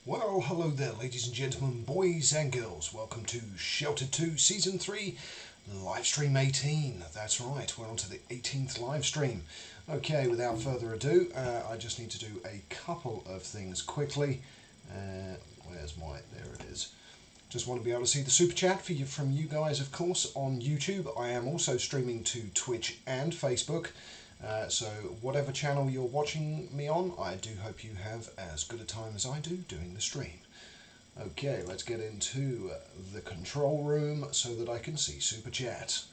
Well, hello there, ladies and gentlemen, boys and girls. Welcome to Shelter 2 Season 3, Livestream 18. That's right, we're on to the 18th livestream. Okay, without further ado, I just need to do a couple of things quickly. Where's my... there it is. Just want to be able to see the super chat for you, from you guys, of course, on YouTube. I am also streaming to Twitch and Facebook. So whatever channel you're watching me on, I do hope you have as good a time as I do doing the stream. Okay, let's get into the control room so that I can see super chat.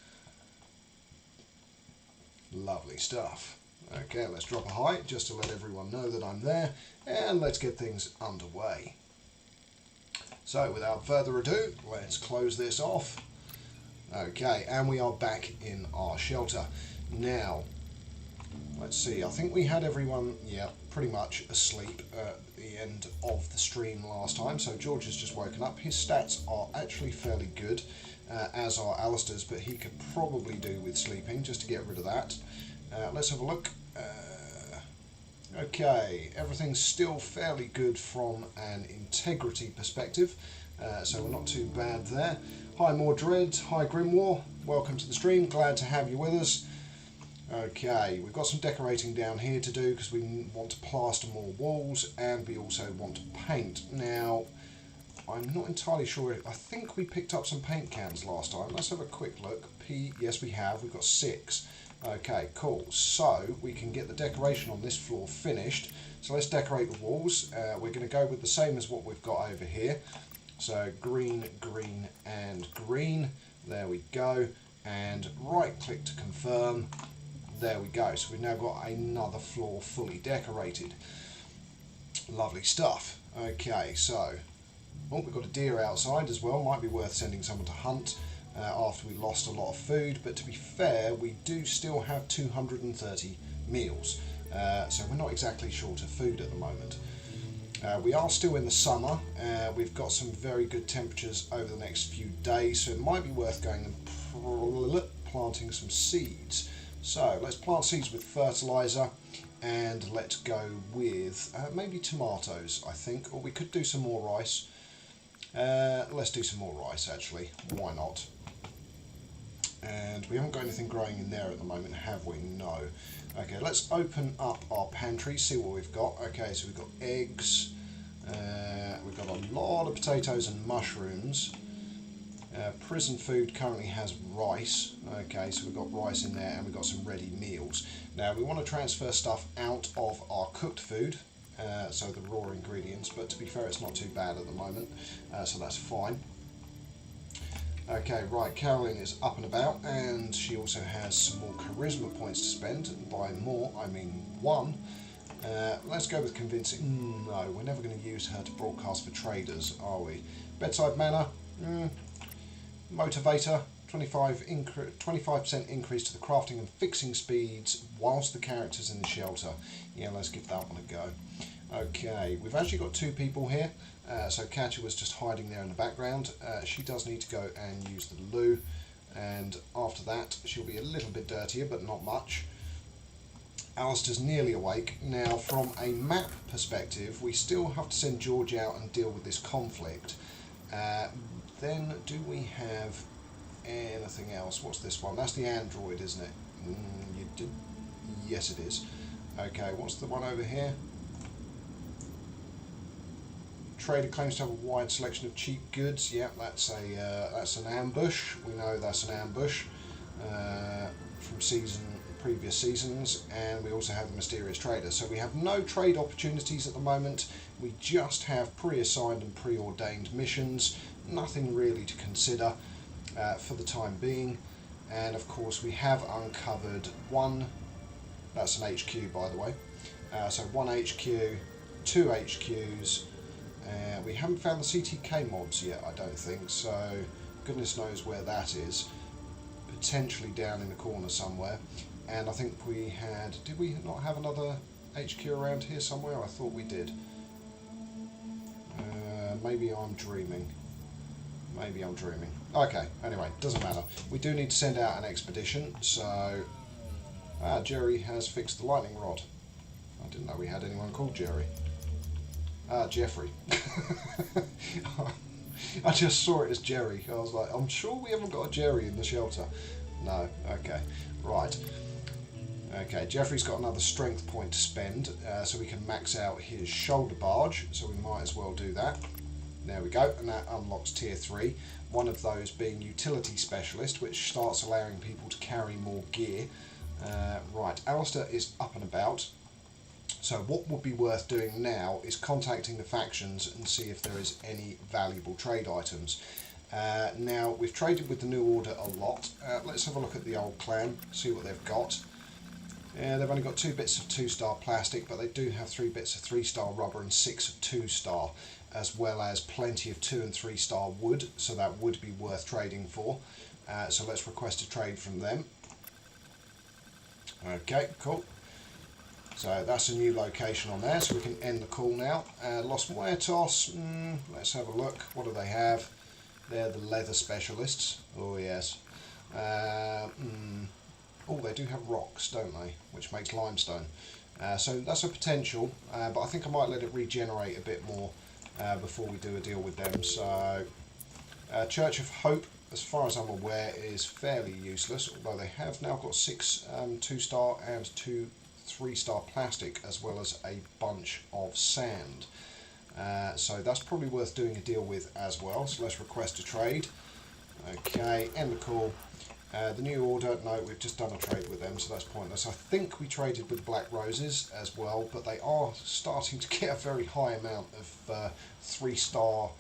Lovely stuff. Okay, let's drop a height just to let everyone know that I'm there, and let's get things underway. So without further ado, let's close this off. Okay, and we are back in our shelter. Now, let's see, I think we had everyone, pretty much asleep at the end of the stream last time. So George has just woken up. His stats are actually fairly good, as are Alistair's, but he could probably do with sleeping just to get rid of that. Let's have a look. Okay, everything's still fairly good from an integrity perspective, so we're not too bad there. Hi Mordred, hi Grimoire, welcome to the stream, glad to have you with us. Okay, we've got some decorating down here to do because we want to plaster more walls, and we also want to paint. Now, I'm not entirely sure, I think we picked up some paint cans last time. Let's have a quick look. Yes we have, we've got 6. Okay, cool. So we can get the decoration on this floor finished. So let's decorate the walls. We're going to go with the same as what we've got over here. So green, green and green. There we go. And right click to confirm. There we go. So we've now got another floor fully decorated. Lovely stuff. Okay, so we've got a deer outside as well. Might be worth sending someone to hunt after we lost a lot of food, but to be fair, we do still have 230 meals, so we're not exactly short of food at the moment. We are still in the summer. We've got some very good temperatures over the next few days, so it might be worth going and planting some seeds. So let's plant seeds with fertilizer, and let's go with maybe tomatoes, I think, or we could do some more rice. Let's do some more rice, actually. Why not? And we haven't got anything growing in there at the moment, have we? No. Okay, let's open up our pantry, see what we've got. Okay, so we've got eggs. We've got a lot of potatoes and mushrooms. Prison food currently has rice. Okay, so we've got rice in there, and we've got some ready meals. Now, we want to transfer stuff out of our cooked food. So the raw ingredients, but to be fair, it's not too bad at the moment, so that's fine. Okay, right, Caroline is up and about, and she also has some more charisma points to spend, and by more I mean 1. Let's go with convincing. No, we're never going to use her to broadcast for traders, are we? Bedside manner, motivator, 25% increase to the crafting and fixing speeds whilst the character's in the shelter. Yeah, let's give that one a go. Okay, we've actually got 2 people here, so Katya was just hiding there in the background. She does need to go and use the loo, and after that she'll be a little bit dirtier, but not much. Alistair's nearly awake. Now, from a map perspective, we still have to send George out and deal with this conflict. Then do we have anything else? What's this one? That's the android, isn't it? You did. Yes, it is. Okay, what's the one over here? Trader claims to have a wide selection of cheap goods. Yeah, that's an ambush. We know that's an ambush from previous seasons, and we also have the mysterious trader. So we have no trade opportunities at the moment. We just have pre-assigned and preordained missions. Nothing really to consider for the time being. And of course, we have uncovered one. That's an HQ, by the way. So 1 HQ, 2 HQs. We haven't found the CTK mods yet, I don't think, so goodness knows where that is. Potentially down in the corner somewhere. And I think we had... Did we not have another HQ around here somewhere? I thought we did. Maybe I'm dreaming. Maybe I'm dreaming. Okay, anyway, doesn't matter. We do need to send out an expedition, so... Jerry has fixed the lightning rod. I didn't know we had anyone called Jerry. Jeffrey. I just saw it as Jerry. I was like, I'm sure we haven't got a Jerry in the shelter. No, okay, right. Okay, Jeffrey's got another strength point to spend, so we can max out his shoulder barge, so we might as well do that. There we go, and that unlocks tier 3, one of those being utility specialist, which starts allowing people to carry more gear. Right, Alistair is up and about, so what would be worth doing now is contacting the factions and see if there is any valuable trade items. Now, we've traded with the New Order a lot. Let's have a look at the old clan, see what they've got. They've only got 2 bits of 2-star plastic, but they do have 3 bits of 3-star rubber and 6 of 2-star, as well as plenty of 2 and 3-star wood, so that would be worth trading for. So let's request a trade from them. Okay, cool. So that's a new location on there, so we can end the call now. Los Muertos, let's have a look. What do they have? They're the leather specialists. Oh yes. Oh, they do have rocks, don't they? Which makes limestone. So that's a potential, but I think I might let it regenerate a bit more before we do a deal with them. So Church of Hope, as far as I'm aware, is fairly useless, although they have now got 6 2-star and 2 3-star plastic, as well as a bunch of sand. So that's probably worth doing a deal with as well. So let's request a trade. Okay, end the call. The New Order, no, we've just done a trade with them, so that's pointless. I think we traded with Black Roses as well, but they are starting to get a very high amount of 3-star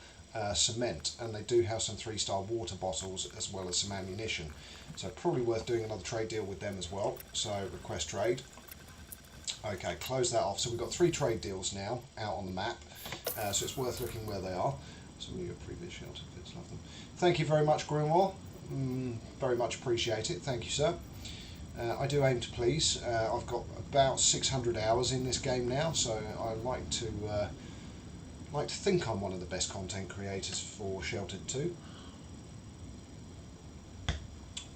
cement, and they do have some 3-star water bottles as well as some ammunition. So probably worth doing another trade deal with them as well. So request trade. Okay, close that off. So we've got 3 trade deals now out on the map, so it's worth looking where they are. So we got previous shelter fits, love them. Thank you very much, Grimoire. Very much appreciate it, thank you, sir. I do aim to please. I've got about 600 hours in this game now, so I like to think I'm one of the best content creators for Sheltered 2.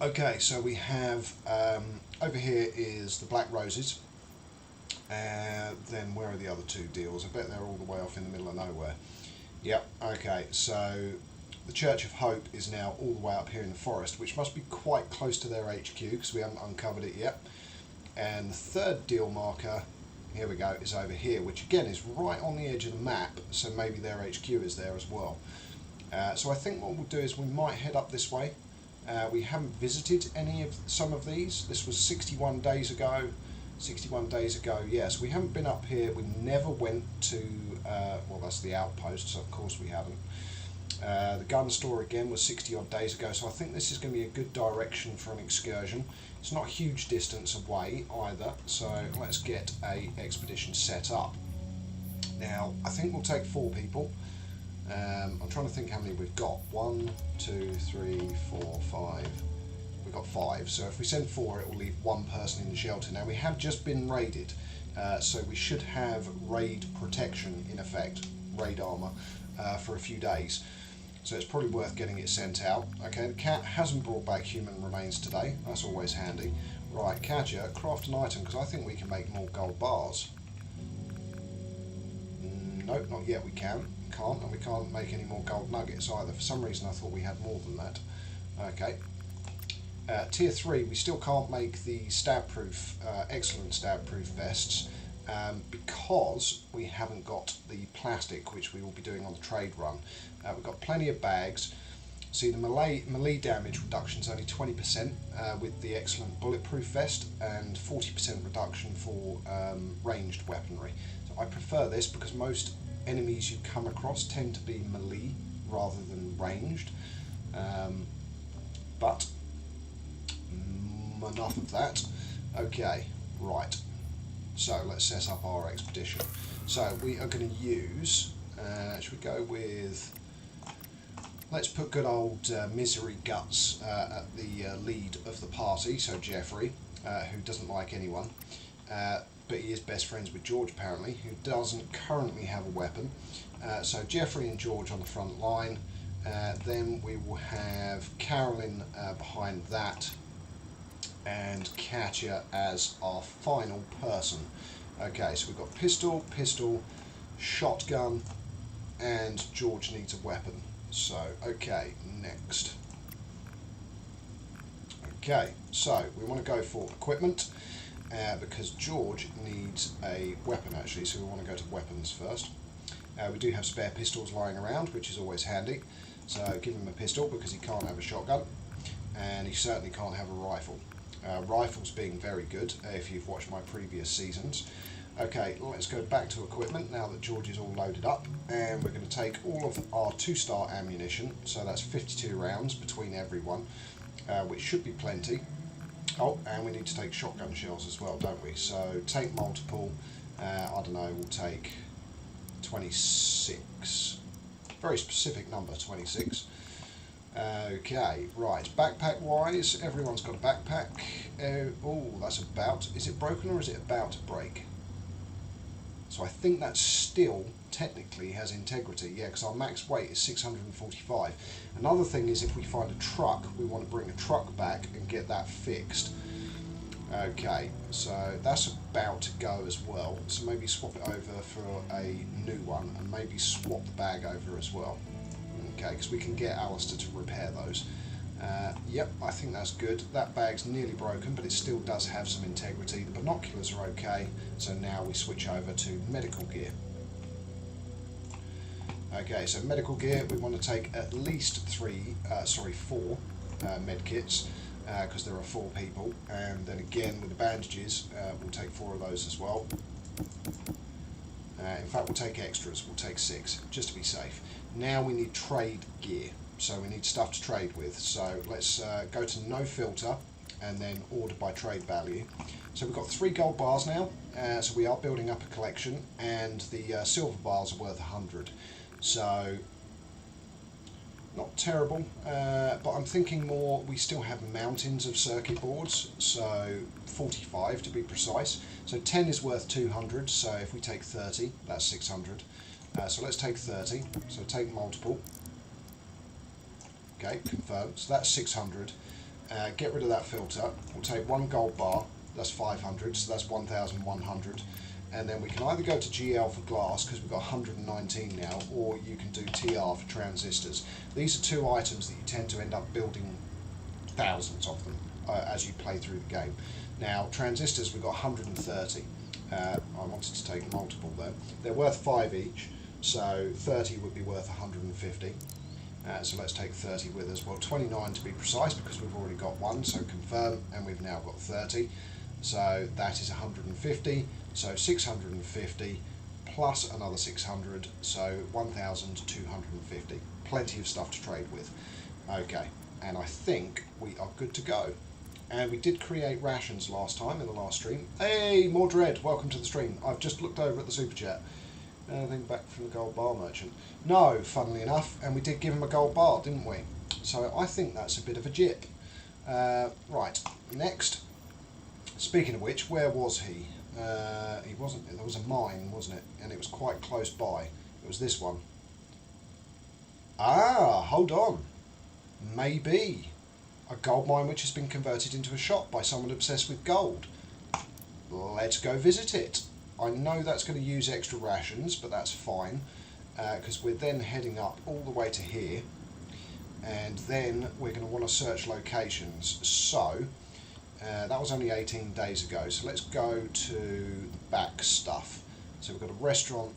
Okay, so we have over here is the Black Roses. Then where are the other 2 deals? I bet they're all the way off in the middle of nowhere. Yep. Okay, so the Church of Hope is now all the way up here in the forest, which must be quite close to their HQ because we haven't uncovered it yet. And the 3rd deal marker, here we go, is over here, which again is right on the edge of the map, so maybe their HQ is there as well. So I think what we'll do is we might head up this way. We haven't visited some of these. This was 61 days ago. 61 days ago, yes. We haven't been up here. We never went to, well, that's the outpost, so of course we haven't. The gun store again was 60 odd days ago, so I think this is going to be a good direction for an excursion. It's not a huge distance away either, so let's get a expedition set up. Now, I think we'll take 4 people. I'm trying to think how many we've got. 1, 2, 3, 4, 5. We've got 5, so if we send 4 it will leave 1 person in the shelter. Now we have just been raided, so we should have raid protection in effect, raid armour, for a few days. So it's probably worth getting it sent out. Okay, the cat hasn't brought back human remains today, that's always handy. Right, Katja, craft an item, because I think we can make more gold bars. Nope, not yet we can't, and we can't make any more gold nuggets either. For some reason I thought we had more than that. Okay. Tier 3, we still can't make the stab-proof, excellent stab-proof vests, because we haven't got the plastic, which we will be doing on the trade run. We've got plenty of bags. See, the melee damage reduction is only 20% with the excellent bulletproof vest, and 40% reduction for ranged weaponry. So I prefer this because most enemies you come across tend to be melee rather than ranged. But enough of that. Okay, right. So let's set up our expedition. So we are going to use, should we go with, let's put good old Misery Guts at the lead of the party, so Jeffrey, who doesn't like anyone, but he is best friends with George apparently, who doesn't currently have a weapon. So Jeffrey and George on the front line, then we will have Carolyn behind that, and Katja as our final person. Okay, so we've got pistol, shotgun, and George needs a weapon. So, okay, next. Okay, so we want to go for equipment because George needs a weapon actually, so we want to go to weapons first. We do have spare pistols lying around, which is always handy. So give him a pistol because he can't have a shotgun, and he certainly can't have a rifle. Rifles being very good if you've watched my previous seasons. Okay, let's go back to equipment now that George is all loaded up, and we're going to take all of our 2-star ammunition, so that's 52 rounds between everyone, which should be plenty. Oh, and we need to take shotgun shells as well, don't we? So take multiple, I don't know, we'll take 26. Very specific number, 26. Okay, right, backpack wise, everyone's got a backpack. Oh, that's about, is it broken or is it about to break? So I think that still technically has integrity, yeah, because our max weight is 645. Another thing is if we find a truck, we want to bring a truck back and get that fixed. Okay, so that's about to go as well, so maybe swap it over for a new one, and maybe swap the bag over as well. Okay, because we can get Alistair to repair those. Yep, I think that's good. That bag's nearly broken, but it still does have some integrity. The binoculars are okay, so now we switch over to medical gear. Okay, so medical gear, we want to take at least 4 med kits, because there are 4 people, and then again with the bandages, we'll take 4 of those as well. In fact, we'll take extras, we'll take 6, just to be safe. Now we need trade gear. So we need stuff to trade with. So let's go to no filter and then order by trade value. So we've got 3 gold bars now, so we are building up a collection, and the silver bars are worth 100. So not terrible, but I'm thinking more, we still have mountains of circuit boards, so 45 to be precise. So 10 is worth 200, so if we take 30, that's 600. So let's take 30, so take multiple. Okay, confirm. So that's 600. Get rid of that filter. We'll take 1 gold bar. That's 500. So that's 1,100. And then we can either go to GL for glass because we've got 119 now, or you can do TR for transistors. These are 2 items that you tend to end up building thousands of them as you play through the game. Now transistors, we've got 130. I wanted to take multiple though. They're worth 5 each, so 30 would be worth 150. So let's take 30 with us. Well, 29 to be precise because we've already got 1, so confirm, and we've now got 30. So that is 150, so 650 plus another 600, so 1,250. Plenty of stuff to trade with. Okay, and I think we are good to go. And we did create rations last time in the last stream. Hey, more Dread, welcome to the stream. I've just looked over at the super chat. Anything back from the gold bar merchant? No, funnily enough, and we did give him a gold bar, didn't we? So I think that's a bit of a jip. Right, next. Speaking of which, where was he? He wasn't. There was a mine, wasn't it? And it was quite close by. It was this one. Ah, hold on. Maybe a gold mine which has been converted into a shop by someone obsessed with gold. Let's go visit it. I know that's going to use extra rations, but that's fine, because we're then heading up all the way to here, and then we're going to want to search locations. So that was only 18 days ago, so let's go to the back stuff. So we've got a restaurant.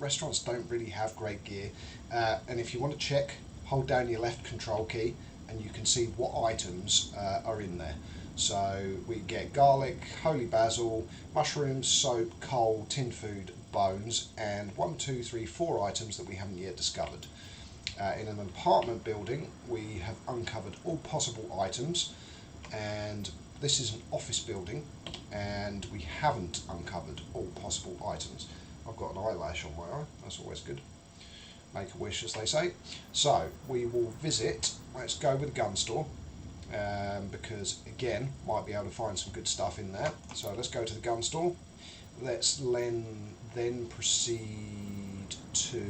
Restaurants don't really have great gear, and if you want to check, hold down your left control key and you can see what items are in there. So we get garlic, holy basil, mushrooms, soap, coal, tinned food, bones, and 4 items that we haven't yet discovered. In an apartment building, we have uncovered all possible items, and this is an office building, and we haven't uncovered all possible items. I've got an eyelash on my eye, that's always good. Make a wish, as they say. So we will visit, let's go with a gun store. Because again, might be able to find some good stuff in there. So let's go to the gun store. Let's then proceed to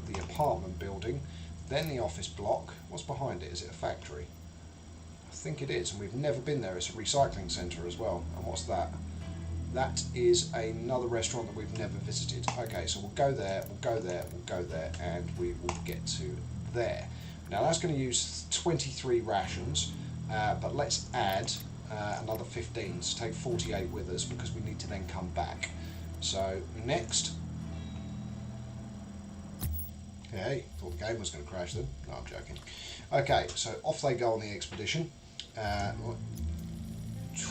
the apartment building, then the office block. What's behind it? Is it a factory? I think it is, and we've never been there. It's a recycling centre as well. And what's that? That is another restaurant that we've never visited. Okay, so we'll go there, we'll go there, we'll go there, and we will get to there. Now that's going to use 23 rations, but let's add another 15 to take 48 with us because we need to then come back. So next. Hey, thought the game was going to crash then. No, I'm joking. Okay, so off they go on the expedition.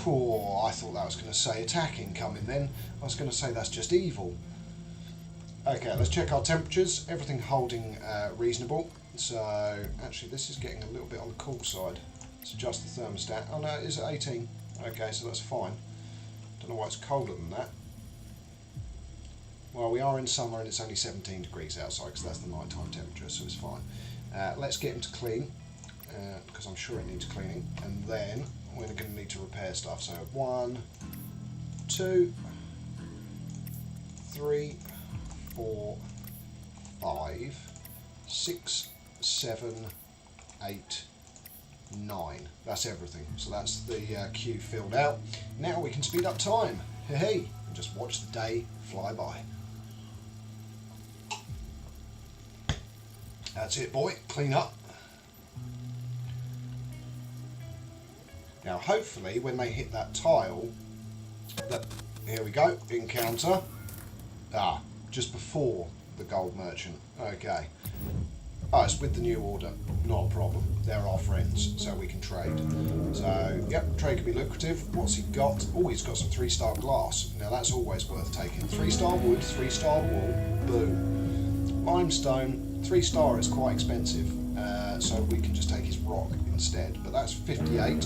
Oh, I thought that was going to say attack incoming then. I was going to say that's just evil. Okay, let's check our temperatures. Everything holding reasonable. So, actually this is getting a little bit on the cool side. Let's adjust the thermostat. Oh no, it is at 18. Okay, so that's fine. Don't know why it's colder than that. Well, we are in summer and it's only 17 degrees outside because that's the nighttime temperature, so it's fine. Let's get him to clean, because I'm sure it needs cleaning, and then we're going to need to repair stuff. So 1, 2, 3, 4, 5, 6, 7, 8, 9. That's everything. So that's the queue filled out. Now we can speed up time. Hey, and just watch the day fly by. That's it, boy. Clean up. Now, hopefully, when they hit that tile, here we go, encounter. Just before the gold merchant. Okay. Oh, it's with the new order. Not a problem. They're our friends, so we can trade. So, yep, trade can be lucrative. What's he got? Oh, he's got some 3-star glass. Now, that's always worth taking. 3-star wood, 3-star wall, boom. Limestone. 3-star is quite expensive, so we can just take his rock instead, but that's 58,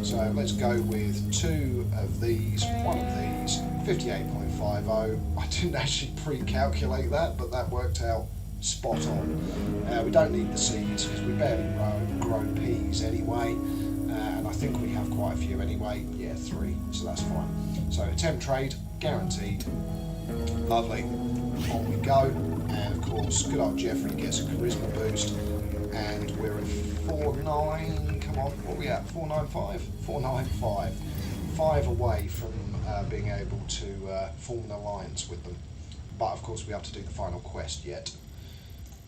so let's go with 2 of these, 1 of these, 58.50. I didn't actually pre-calculate that, but that worked out spot on. We don't need the seeds because we barely grow peas anyway, and I think we have quite a few anyway. Yeah, 3, so that's fine. So attempt trade, guaranteed. Lovely. On we go. And of course, good old Jeffrey gets a charisma boost, and we're at 4.9. Come on, what are we at? 4.95? 4.95. 5 away from being able to form an alliance with them. But of course, we have to do the final quest yet.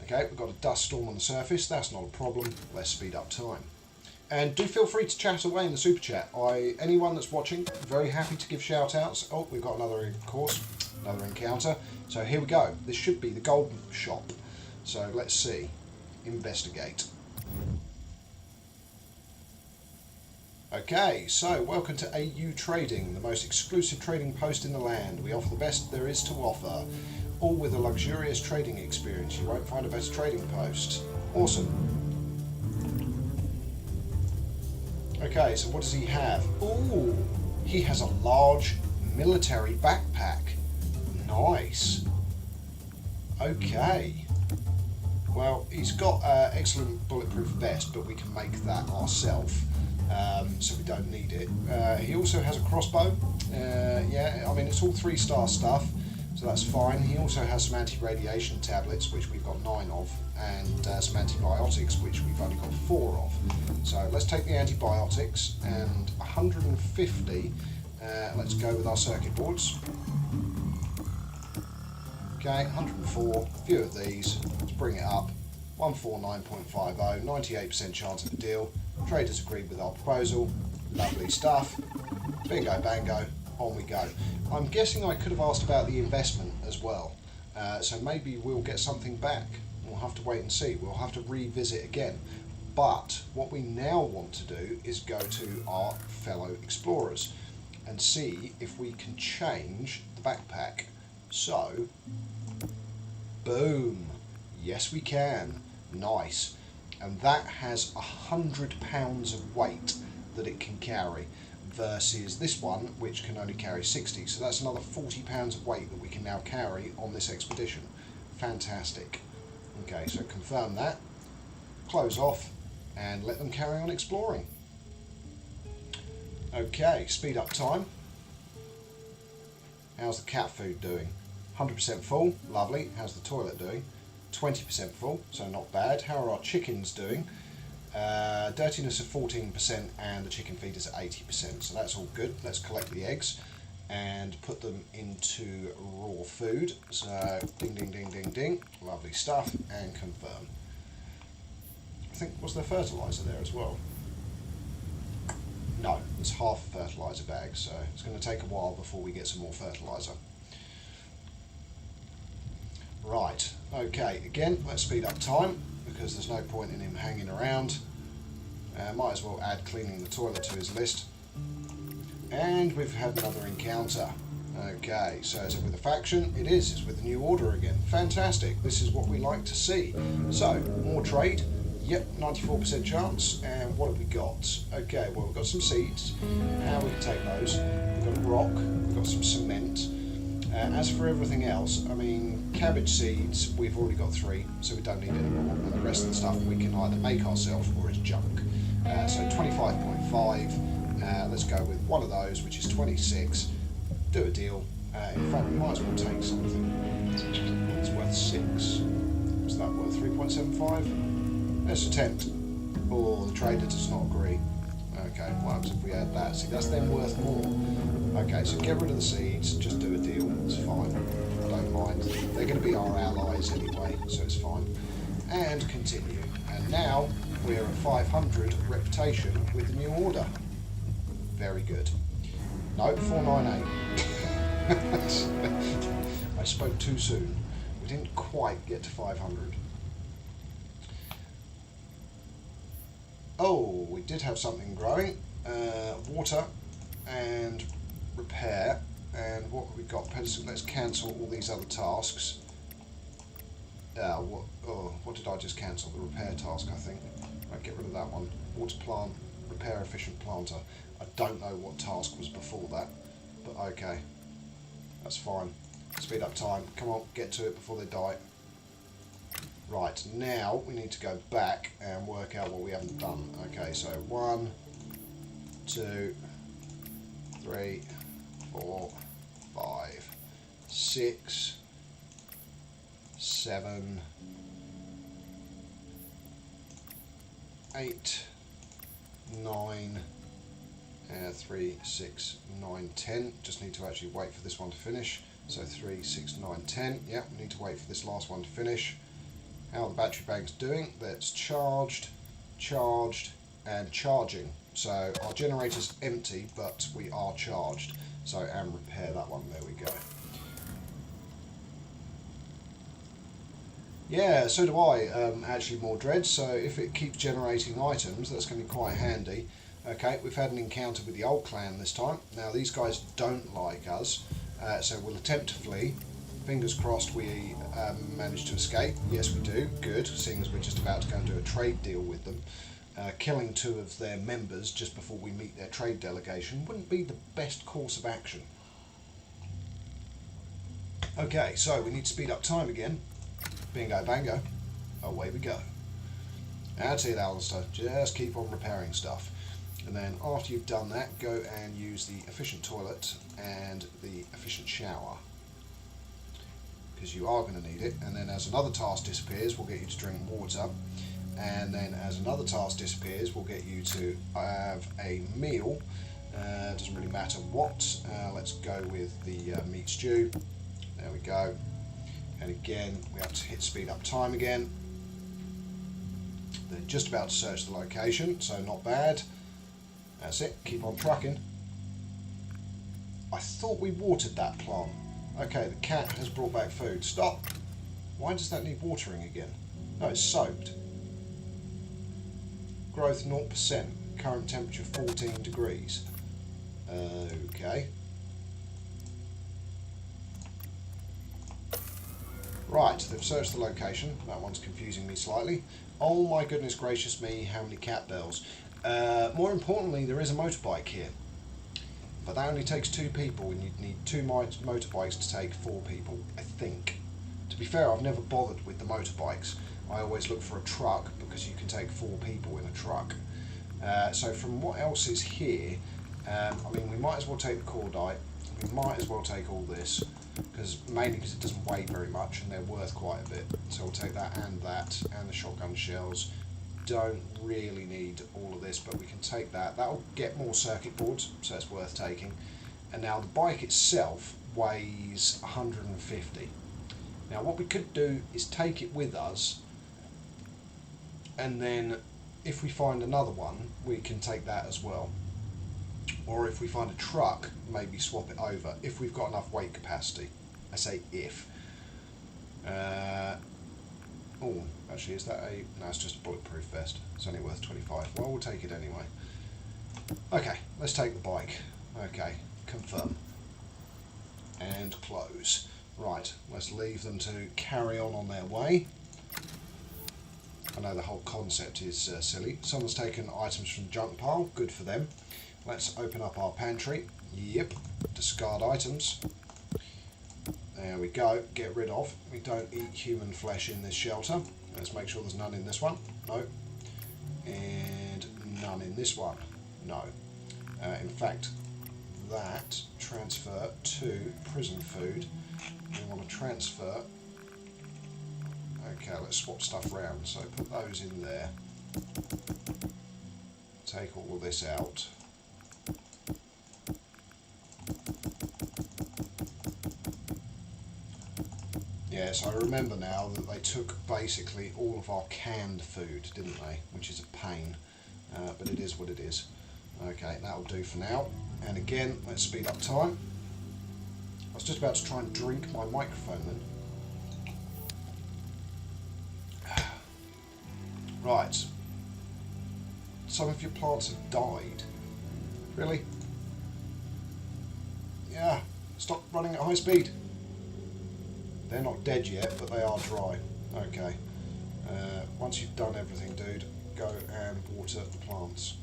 Okay, we've got a dust storm on the surface. That's not a problem. Let's speed up time. And do feel free to chat away in the super chat. Anyone that's watching, very happy to give shout outs. Oh, we've got another, of course. Another encounter. So here we go. This should be the gold shop. So let's see. Investigate. Okay, so welcome to AU Trading, the most exclusive trading post in the land. We offer the best there is to offer, all with a luxurious trading experience. You won't find a better trading post. Awesome. Okay, so what does he have? Ooh, he has a large military backpack. Nice. Okay. Well, he's got excellent bulletproof vest, but we can make that ourselves, so we don't need it. He also has a crossbow. Yeah, I mean, it's all 3-star stuff, so that's fine. He also has some anti-radiation tablets, which we've got 9 of, and some antibiotics, which we've only got 4 of. So let's take the antibiotics, and 150. Let's go with our circuit boards. Okay, 104, a few of these, let's bring it up, 149.50, 98% chance of a deal, traders agreed with our proposal, lovely stuff, bingo bango, on we go. I'm guessing I could have asked about the investment as well, so maybe we'll get something back, we'll have to wait and see, we'll have to revisit again, but what we now want to do is go to our fellow explorers and see if we can change the backpack. So, boom, yes we can, nice, and that has 100 pounds of weight that it can carry versus this one which can only carry 60, so that's another 40 pounds of weight that we can now carry on this expedition. Fantastic. Okay, so confirm that, close off and let them carry on exploring. Okay, speed up time. How's the cat food doing? 100% full, lovely. How's the toilet doing? 20% full, so not bad. How are our chickens doing? Dirtiness of 14% and the chicken feed is at 80%, so that's all good. Let's collect the eggs. and put them into raw food. So ding, ding, ding, ding, ding, lovely stuff, and confirm. I think, was there fertiliser there as well? No, it's half a fertiliser bag, so it's going to take a while before we get some more fertiliser. Right, okay, again, let's speed up time, because there's no point in him hanging around. Might as well add cleaning the toilet to his list. And we've had another encounter. Okay, so is it with a faction? It is, it's with the New Order again. Fantastic, this is what we like to see. So, more trade. Yep, 94% chance. And what have we got? Okay, well, we've got some seeds. How we can take those? We've got a rock, we've got some cement. As for everything else, I mean, cabbage seeds, we've already got 3, so we don't need any more. And the rest of the stuff we can either make ourselves or it's junk. So 25.5, let's go with one of those, which is 26. Do a deal. In fact, we might as well take something. It's worth 6. What's that worth? 3.75? Let's attempt. Oh, the trader does not agree. Okay, what happens if we add that? See, that's then worth more. Okay, so get rid of the seeds, just do a deal, it's fine. I don't mind. They're going to be our allies anyway, so it's fine. And continue. And now we're at 500 reputation with the New Order. Very good. No, 498. I spoke too soon. We didn't quite get to 500. Oh, we did have something growing. Water and repair. And what have we got? Let's cancel all these other tasks. What did I just cancel? The repair task, I think. Right, get rid of that one. Water plant, repair efficient planter. I don't know what task was before that, but okay. That's fine. Speed up time. Come on, get to it before they die. Right, now we need to go back and work out what we haven't done. Okay, so 1, 2, 3, 4, 5, 6, 7, 8, 9, 3, 6, 9, 10. Just need to actually wait for this one to finish. So 3, 6, 9, 10. Yeah, we need to wait for this last one to finish. How are the battery banks doing? That's charged, charged, and charging. So our generator's empty, but we are charged. So, and repair that one. There we go. Yeah, so do I. Actually, more dread. So if it keeps generating items, that's going to be quite handy. Okay, we've had an encounter with the old clan this time. Now these guys don't like us, so we'll attempt to flee. Fingers crossed we manage to escape. Yes, we do. Good, seeing as we're just about to go and do a trade deal with them. Killing 2 of their members just before we meet their trade delegation wouldn't be the best course of action. Okay, so we need to speed up time again. Bingo bango. Away we go. That's it, Alistair. Just keep on repairing stuff. And then after you've done that, go and use the efficient toilet and the efficient shower, because you are going to need it. And then as another task disappears, we'll get you to drink water. And then as another task disappears, we'll get you to have a meal. Doesn't really matter what. Let's go with the meat stew. There we go. And again, we have to hit speed up time again. They're just about to search the location, so not bad. That's it, keep on trucking. I thought we watered that plant. Okay, the cat has brought back food. Stop! Why does that need watering again? No, it's soaked. Growth 0%. Current temperature 14 degrees. Okay. Right, they've searched the location. That one's confusing me slightly. Oh my goodness gracious me, how many cat bells. More importantly, there is a motorbike here. But that only takes 2 people, and you'd need 2 motorbikes to take 4 people, I think. To be fair, I've never bothered with the motorbikes. I always look for a truck, because you can take 4 people in a truck. So from what else is here, I mean, we might as well take the cordite. We might as well take all this, mainly because it doesn't weigh very much, and they're worth quite a bit. So we'll take that, and the shotgun shells. Don't really need all of this, but we can take that. That'll get more circuit boards, so it's worth taking. And now the bike itself weighs 150. Now what we could do is take it with us, and then if we find another one we can take that as well, or if we find a truck maybe swap it over if we've got enough weight capacity. I say if. Oh, actually, is that a... no, it's just a bulletproof vest. It's only worth 25. Well, we'll take it anyway. Okay, let's take the bike. Okay, confirm. And close. Right, let's leave them to carry on their way. I know the whole concept is silly. Someone's taken items from the junk pile. Good for them. Let's open up our pantry. Yep, discard items. There we go, get rid of. We don't eat human flesh in this shelter. Let's make sure there's none in this one. No. And none in this one. No. In fact, that transfer to prison food. We want to transfer. Okay, let's swap stuff around. So put those in there. Take all of this out. Yes, I remember now that they took basically all of our canned food, didn't they? Which is a pain, but it is what it is. Okay, that'll do for now. And again, let's speed up time. I was just about to try and drink my microphone then. Right. Some of your plants have died. Really? Yeah, stop running at high speed. They're not dead yet, but they are dry. Okay. Once you've done everything, dude, go and water the plants.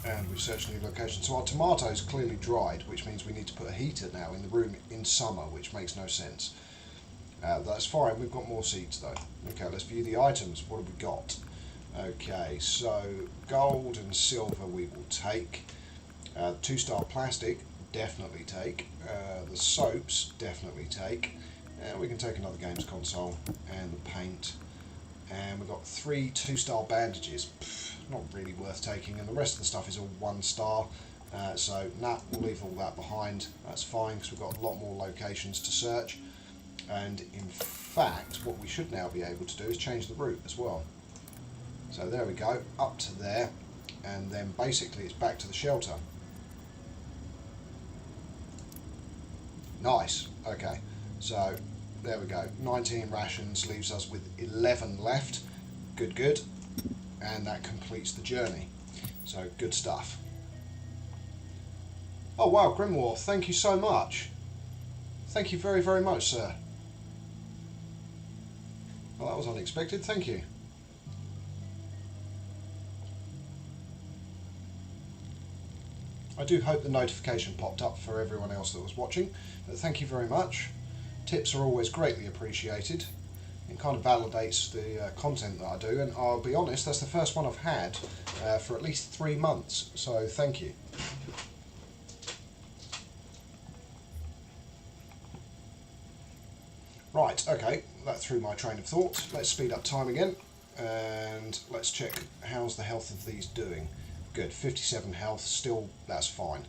And we've searched new locations. So our tomatoes clearly dried, which means we need to put a heater now in the room in summer, which makes no sense. That's fine. We've got more seeds though. Okay, let's view the items. What have we got? Okay, so gold and silver we will take. 2-star plastic. Definitely take. The soaps, definitely take. We can take another games console and the paint. And we've got 3 2-star bandages. Not really worth taking. And the rest of the stuff is all 1-star. So, nah, we'll leave all that behind. That's fine because we've got a lot more locations to search. And in fact, what we should now be able to do is change the route as well. So there we go, up to there. And then basically it's back to the shelter. Nice. Okay, so there we go. 19 rations leaves us with 11 left. Good, good. And that completes the journey. So good stuff. Oh wow, Grimoire, thank you so much. Thank you very, very much, sir. Well, that was unexpected. Thank you. I do hope the notification popped up for everyone else that was watching, but thank you very much. Tips are always greatly appreciated. It kind of validates the content that I do, and I'll be honest, that's the first one I've had for at least 3 months, so thank you. Right, okay, that threw my train of thought. Let's speed up time again, and let's check how's the health of these doing. Good, 57 health, still, that's fine.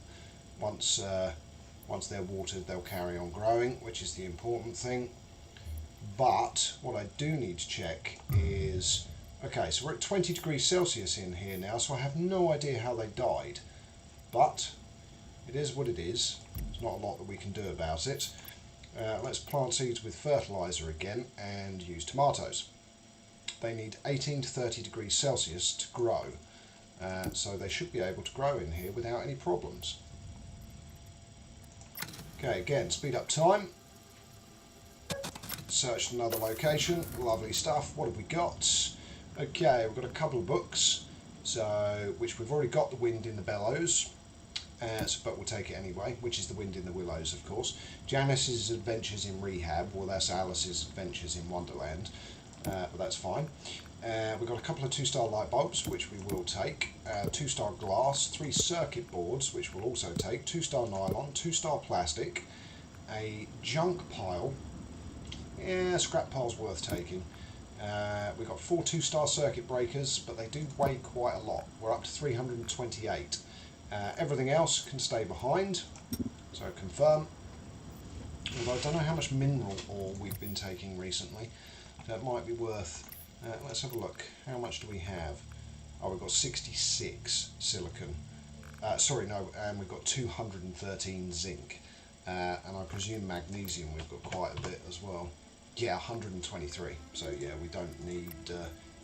Once they're watered, they'll carry on growing, which is the important thing. But what I do need to check is, okay, so we're at 20 degrees Celsius in here now, so I have no idea how they died. But it is what it is. There's not a lot that we can do about it. Let's plant seeds with fertilizer again and use tomatoes. They need 18 to 30 degrees Celsius to grow. So they should be able to grow in here without any problems. Okay, again, speed up time. Searched another location. Lovely stuff. What have we got? Okay, we've got a couple of books, so which we've already got. The Wind in the Bellows, but we'll take it anyway, which is The Wind in the Willows, of course. Janice's Adventures in Rehab. Well, that's Alice's Adventures in Wonderland, but that's fine. We've got a couple of 2-star light bulbs, which we will take, 2-star glass, 3 circuit boards, which we'll also take, 2-star nylon, 2-star plastic, a junk pile, yeah, scrap pile's worth taking. We've got 4 2-star circuit breakers, but they do weigh quite a lot. We're up to 328. Everything else can stay behind, so confirm. Although I don't know how much mineral ore we've been taking recently. That might be worth... let's have a look. How much do we have? Oh, we've got 66 silicon. Sorry, no, and we've got 213 zinc. And I presume magnesium we've got quite a bit as well. Yeah, 123. So yeah, we don't need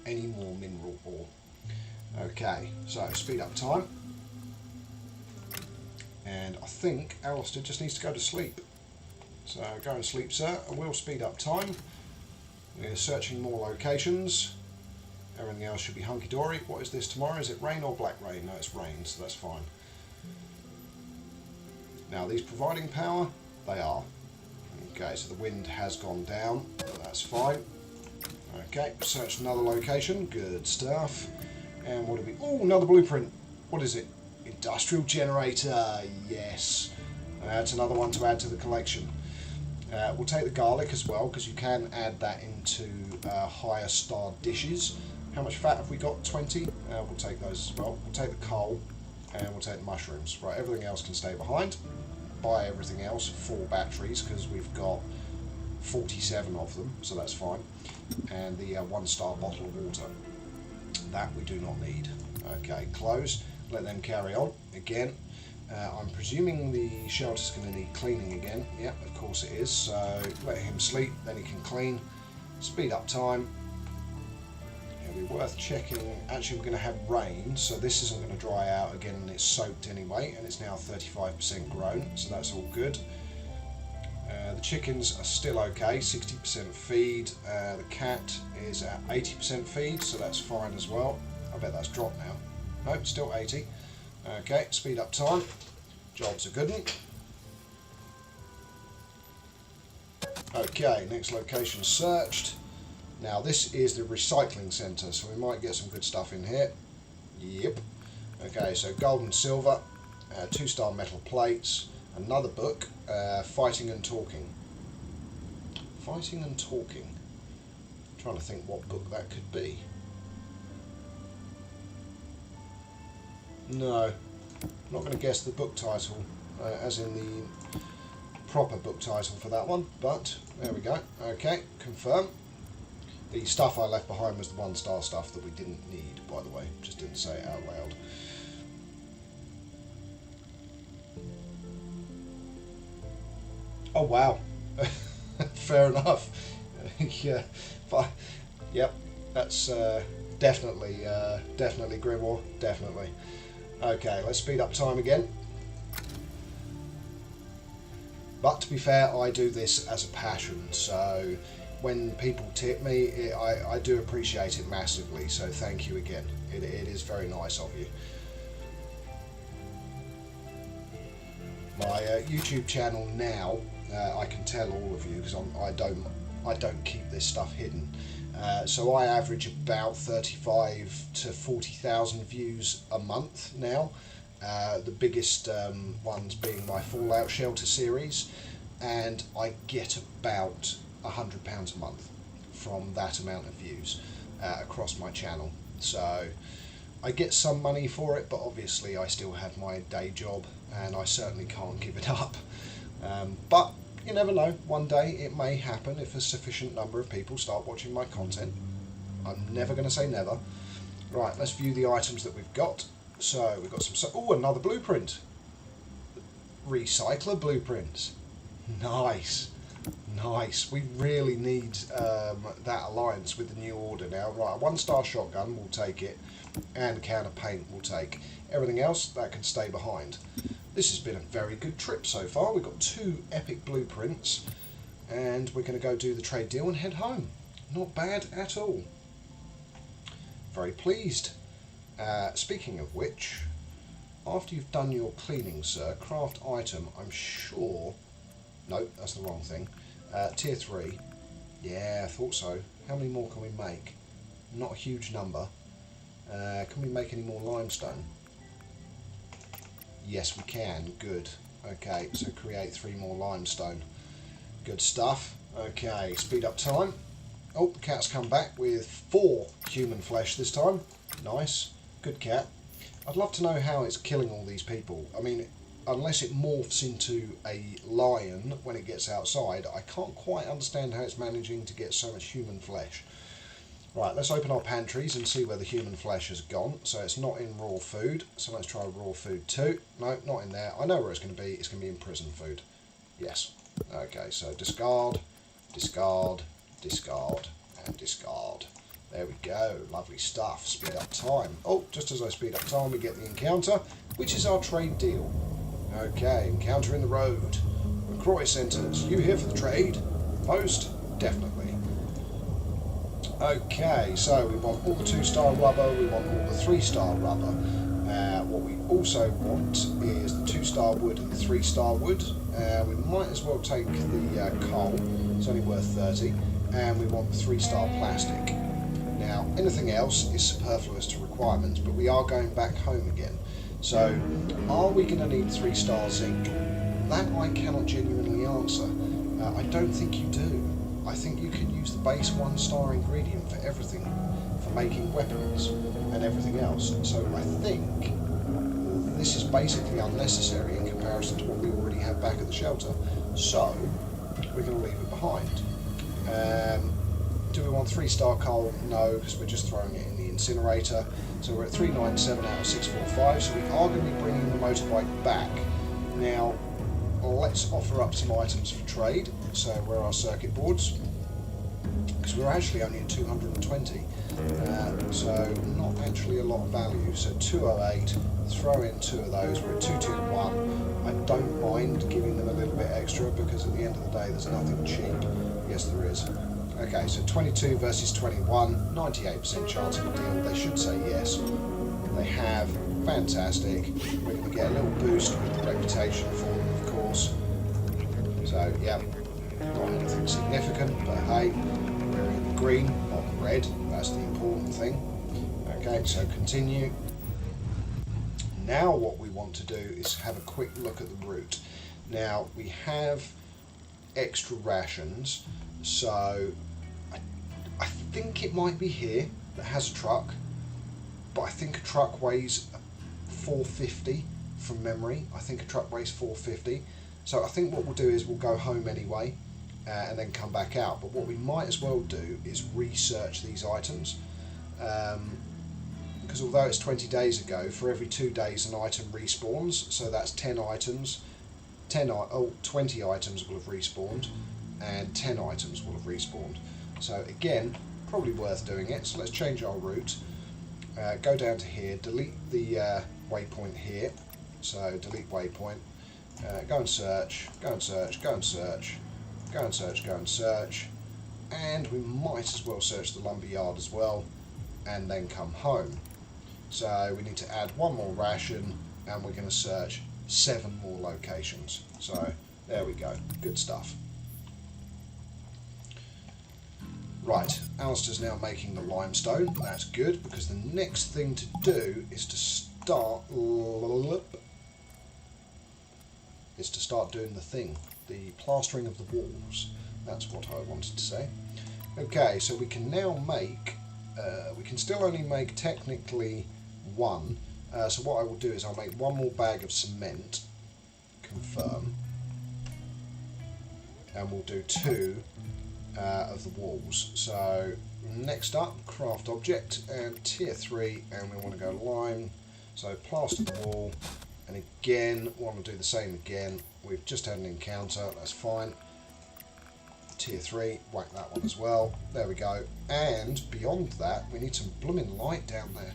any more mineral ore. Okay, so speed up time. And I think Alistair just needs to go to sleep. So go and sleep, sir, and we'll speed up time. We're searching more locations. Everything else should be hunky-dory. What is this tomorrow? Is it rain or black rain? No, it's rain, so that's fine. Now, these providing power, they are. Okay, so the wind has gone down, but that's fine. Okay, search another location. Good stuff. And what do we... Oh, another blueprint. What is it? Industrial generator. Yes. That's another one to add to the collection. We'll take the garlic as well, because you can add that into higher starred dishes. How much fat have we got? 20? We'll take those as well. We'll take the coal, and we'll take the mushrooms. Right, everything else can stay behind. Buy everything else, 4 batteries, because we've got 47 of them, so that's fine. And the 1-star bottle of water. That we do not need. Okay, close. Let them carry on. Again, I'm presuming the shelter's going to need cleaning again. Yep, of course it is. So let him sleep, then he can clean. Speed up time. It'll be worth checking. Actually, we're going to have rain, so this isn't going to dry out again, and it's soaked anyway, and it's now 35% grown, so that's all good. The chickens are still okay, 60% feed. The cat is at 80% feed, so that's fine as well. I bet that's dropped now. Nope, still 80. Okay, speed up time. Job's a good one. Okay, next location searched. Now this is the recycling centre, so we might get some good stuff in here. Yep. Okay, so gold and silver, 2-star metal plates, another book, Fighting and Talking. Fighting and Talking. I'm trying to think what book that could be. No, I'm not going to guess the book title, as in the proper book title for that one, but there we go. Okay, confirm. The stuff I left behind was the 1-star stuff that we didn't need, by the way, just didn't say it out loud. Oh wow, fair enough. Yeah, fine. Yep, that's definitely Grimoire, definitely. Okay, let's speed up time again. But to be fair, I do this as a passion, so when people tip me, I do appreciate it massively, so thank you again. It is very nice of you. My YouTube channel now, I can tell all of you, because I don't keep this stuff hidden. So I average about 35 to 40,000 views a month now. The biggest ones being my Fallout Shelter series, and I get about £100 a month from that amount of views across my channel. So I get some money for it, but obviously I still have my day job, and I certainly can't give it up. But you never know, one day it may happen if a sufficient number of people start watching my content. I'm never going to say never. Right, let's view the items that we've got. So we've got some... Oh, another blueprint. Recycler blueprints. Nice. Nice. We really need that alliance with the new order now. Right, a 1-star shotgun, we'll take it. And a can of paint we'll take. Everything else, that can stay behind. This has been a very good trip so far. We've got 2 epic blueprints. And we're going to go do the trade deal and head home. Not bad at all. Very pleased. Speaking of which, after you've done your cleaning, sir, craft item, I'm sure... No, that's the wrong thing. Tier 3. Yeah, I thought so. How many more can we make? Not a huge number. Can we make any more limestone? Yes, we can. Good. Okay, so create 3 more limestone. Good stuff. Okay, speed up time. Oh, the cat's come back with 4 human flesh this time. Nice. Good cat. I'd love to know how it's killing all these people. I mean, unless it morphs into a lion when it gets outside, I can't quite understand how it's managing to get so much human flesh. Right, let's open our pantries and see where the human flesh has gone. So it's not in raw food, so let's try raw food too. No, not in there. I know where it's going to be. It's going to be in prison food. Yes. Okay, so discard, discard, discard, and discard. There we go. Lovely stuff. Speed up time. Oh, just as I speed up time, we get the encounter, which is our trade deal. Okay, encounter in the road. McCroy Centres, you here for the trade? Post? Definitely. Okay, so we want all the 2-star rubber, we want all the 3-star rubber. What we also want is the 2-star wood and the 3-star wood. We might as well take the coal, it's only worth 30, and we want the 3-star plastic. Now, anything else is superfluous to requirements, but we are going back home again. So, are we going to need 3-star zinc? That I cannot genuinely answer. I don't think you do. I think you can use the base 1-star ingredient for everything, for making weapons and everything else. So I think this is basically unnecessary in comparison to what we already have back at the shelter. So we're going to leave it behind. Do we want 3-star coal? No, because we're just throwing it in the incinerator. So we're at 397 out of 645, so we are going to be bringing the motorbike back. Now, let's offer up some items for trade. So where are our circuit boards? Because we're actually only at 220, so not actually a lot of value. So 208, throw in 2 of those, we're at 221. I don't mind giving them a little bit extra because at the end of the day there's nothing cheap. Yes, there is. Okay, so 22 versus 21, 98% chance of a deal. They should say yes. They have. Fantastic. We're going to get a little boost with the reputation for them, of course. So, yeah, not anything significant, but hey, we're in green, not red. That's the important thing. Okay, so continue. Now what we want to do is have a quick look at the route. Now, we have extra rations, so I think it might be here that has a truck, but I think a truck weighs 450 from memory. I think a truck weighs 450. So I think what we'll do is we'll go home anyway and then come back out. But what we might as well do is research these items. Because although it's 20 days ago, for every 2 days an item respawns. So that's 10 items. 20 items will have respawned and 10 items will have respawned. So again, probably worth doing it. So let's change our route. Go down to here, delete the waypoint here. So delete waypoint. Go and search, go and search, go and search, go and search, go and search, and we might as well search the lumber yard as well, and then come home. So we need to add 1 more ration, and we're going to search 7 more locations. So there we go, good stuff. Right, Alistair's now making the limestone. That's good, because the next thing to do is to start doing the thing, the plastering of the walls. That's what I wanted to say. Okay, so we can now make, we can still only make technically 1. So what I will do is I'll make 1 more bag of cement, confirm, and we'll do 2 of the walls. So next up, craft object and tier 3, and we want to go lime. So plaster the wall, and again want to do the same again. We've just had an encounter, that's fine. Tier 3, whack that one as well. There we go. And beyond that, we need some blooming light down there.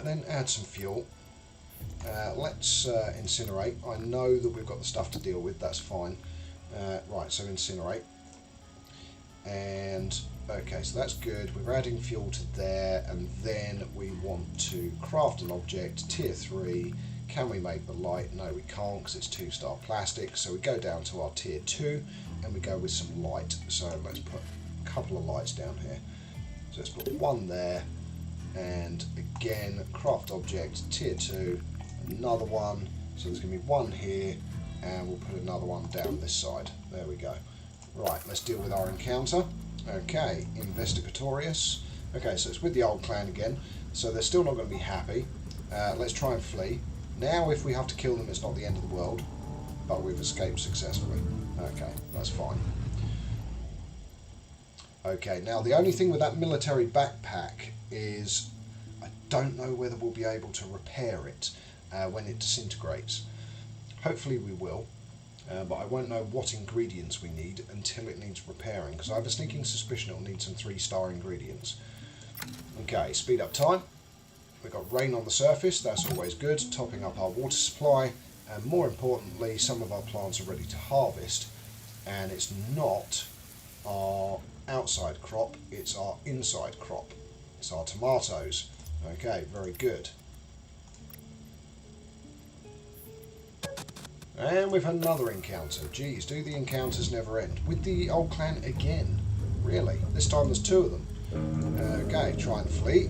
Then add some fuel. Let's incinerate. I know that we've got the stuff to deal with, that's fine. Right, so incinerate. And okay, so that's good. We're adding fuel to there, and then we want to craft an object, tier 3. Can we make the light? No, we can't because it's 2-star plastic. So we go down to our tier 2 and we go with some light. So let's put a couple of lights down here. So let's put 1 there, and again, craft object, tier 2, another one. So there's going to be 1 here, and we'll put another one down this side. There we go. Right, let's deal with our encounter. Okay, Investigatorious. Okay, so it's with the old clan again, so they're still not going to be happy. Let's try and flee. Now if we have to kill them, it's not the end of the world, but we've escaped successfully. Okay, that's fine. Okay, now the only thing with that military backpack is I don't know whether we'll be able to repair it when it disintegrates. Hopefully we will, but I won't know what ingredients we need until it needs repairing, because I have a sneaking suspicion it'll need some 3-star ingredients. Okay, speed up time. We've got rain on the surface, that's always good, topping up our water supply, and more importantly, some of our plants are ready to harvest, and it's not our outside crop, it's our inside crop. It's our tomatoes. Okay, very good. And we've had another encounter. Geez, do the encounters never end? With the old clan again? Really? This time there's 2 of them. Okay, try and flee.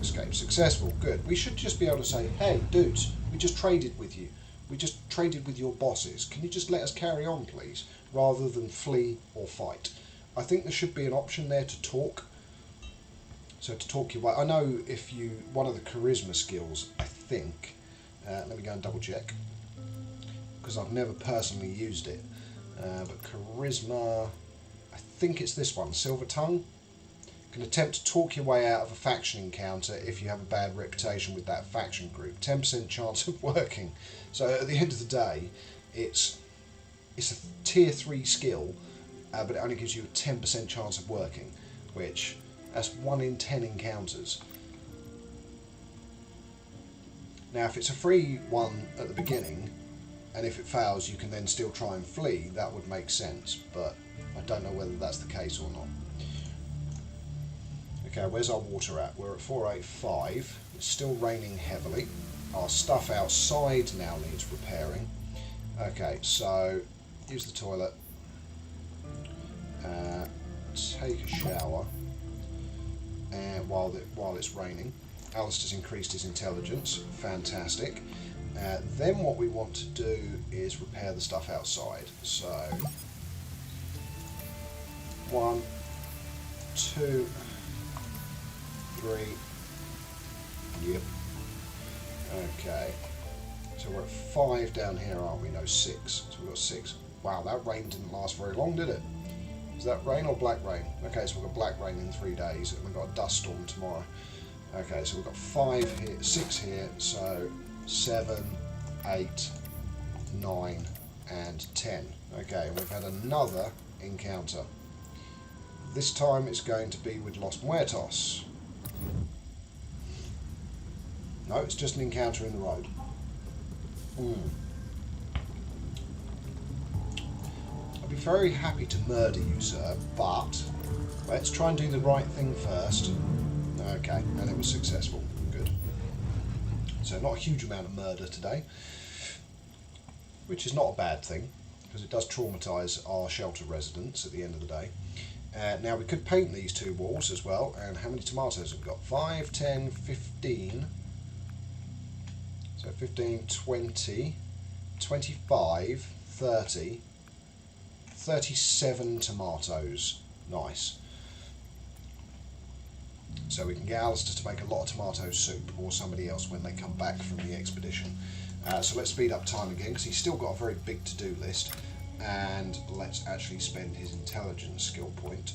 Escape successful. Good. We should just be able to say, hey, dudes, we just traded with you. We just traded with your bosses. Can you just let us carry on, please? Rather than flee or fight. I think there should be an option there to talk. So to talk your way. I know if you... One of the charisma skills, I think... let me go and double check. Because I've never personally used it. But charisma... I think it's this one. Silver Tongue. Can attempt to talk your way out of a faction encounter if you have a bad reputation with that faction group. 10% chance of working. So at the end of the day, it's a tier 3 skill, but it only gives you a 10% chance of working, which that's 1 in 10 encounters. Now if it's a free one at the beginning, and if it fails you can then still try and flee, that would make sense, but I don't know whether that's the case or not. Okay, where's our water at? We're at 485. It's still raining heavily. Our stuff outside now needs repairing. Okay, so use the toilet. Take a shower. And while it's raining. Alistair's increased his intelligence. Fantastic. Then what we want to do is repair the stuff outside. So 1, 2, 3. Yep. Okay. So we're at 5 down here, aren't we? No, 6. So we've got 6. Wow, that rain didn't last very long, did it? Is that rain or black rain? Okay, so we've got black rain in 3 days, and we've got a dust storm tomorrow. Okay, so we've got 5 here, 6 here, so 7, 8, 9, and 10. Okay, and we've had another encounter. This time it's going to be with Los Muertos. No, it's just an encounter in the road. I'd be very happy to murder you, sir, but let's try and do the right thing first. Okay, and it was successful. Good. So not a huge amount of murder today, which is not a bad thing, because it does traumatise our shelter residents at the end of the day. Now we could paint these 2 walls as well, and how many tomatoes have we got? 5, 10, 15... So 15, 20, 25, 30, 37 tomatoes. Nice. So we can get Alistair to make a lot of tomato soup, or somebody else when they come back from the expedition. So let's speed up time again, because he's still got a very big to-do list. And let's actually spend his intelligence skill point.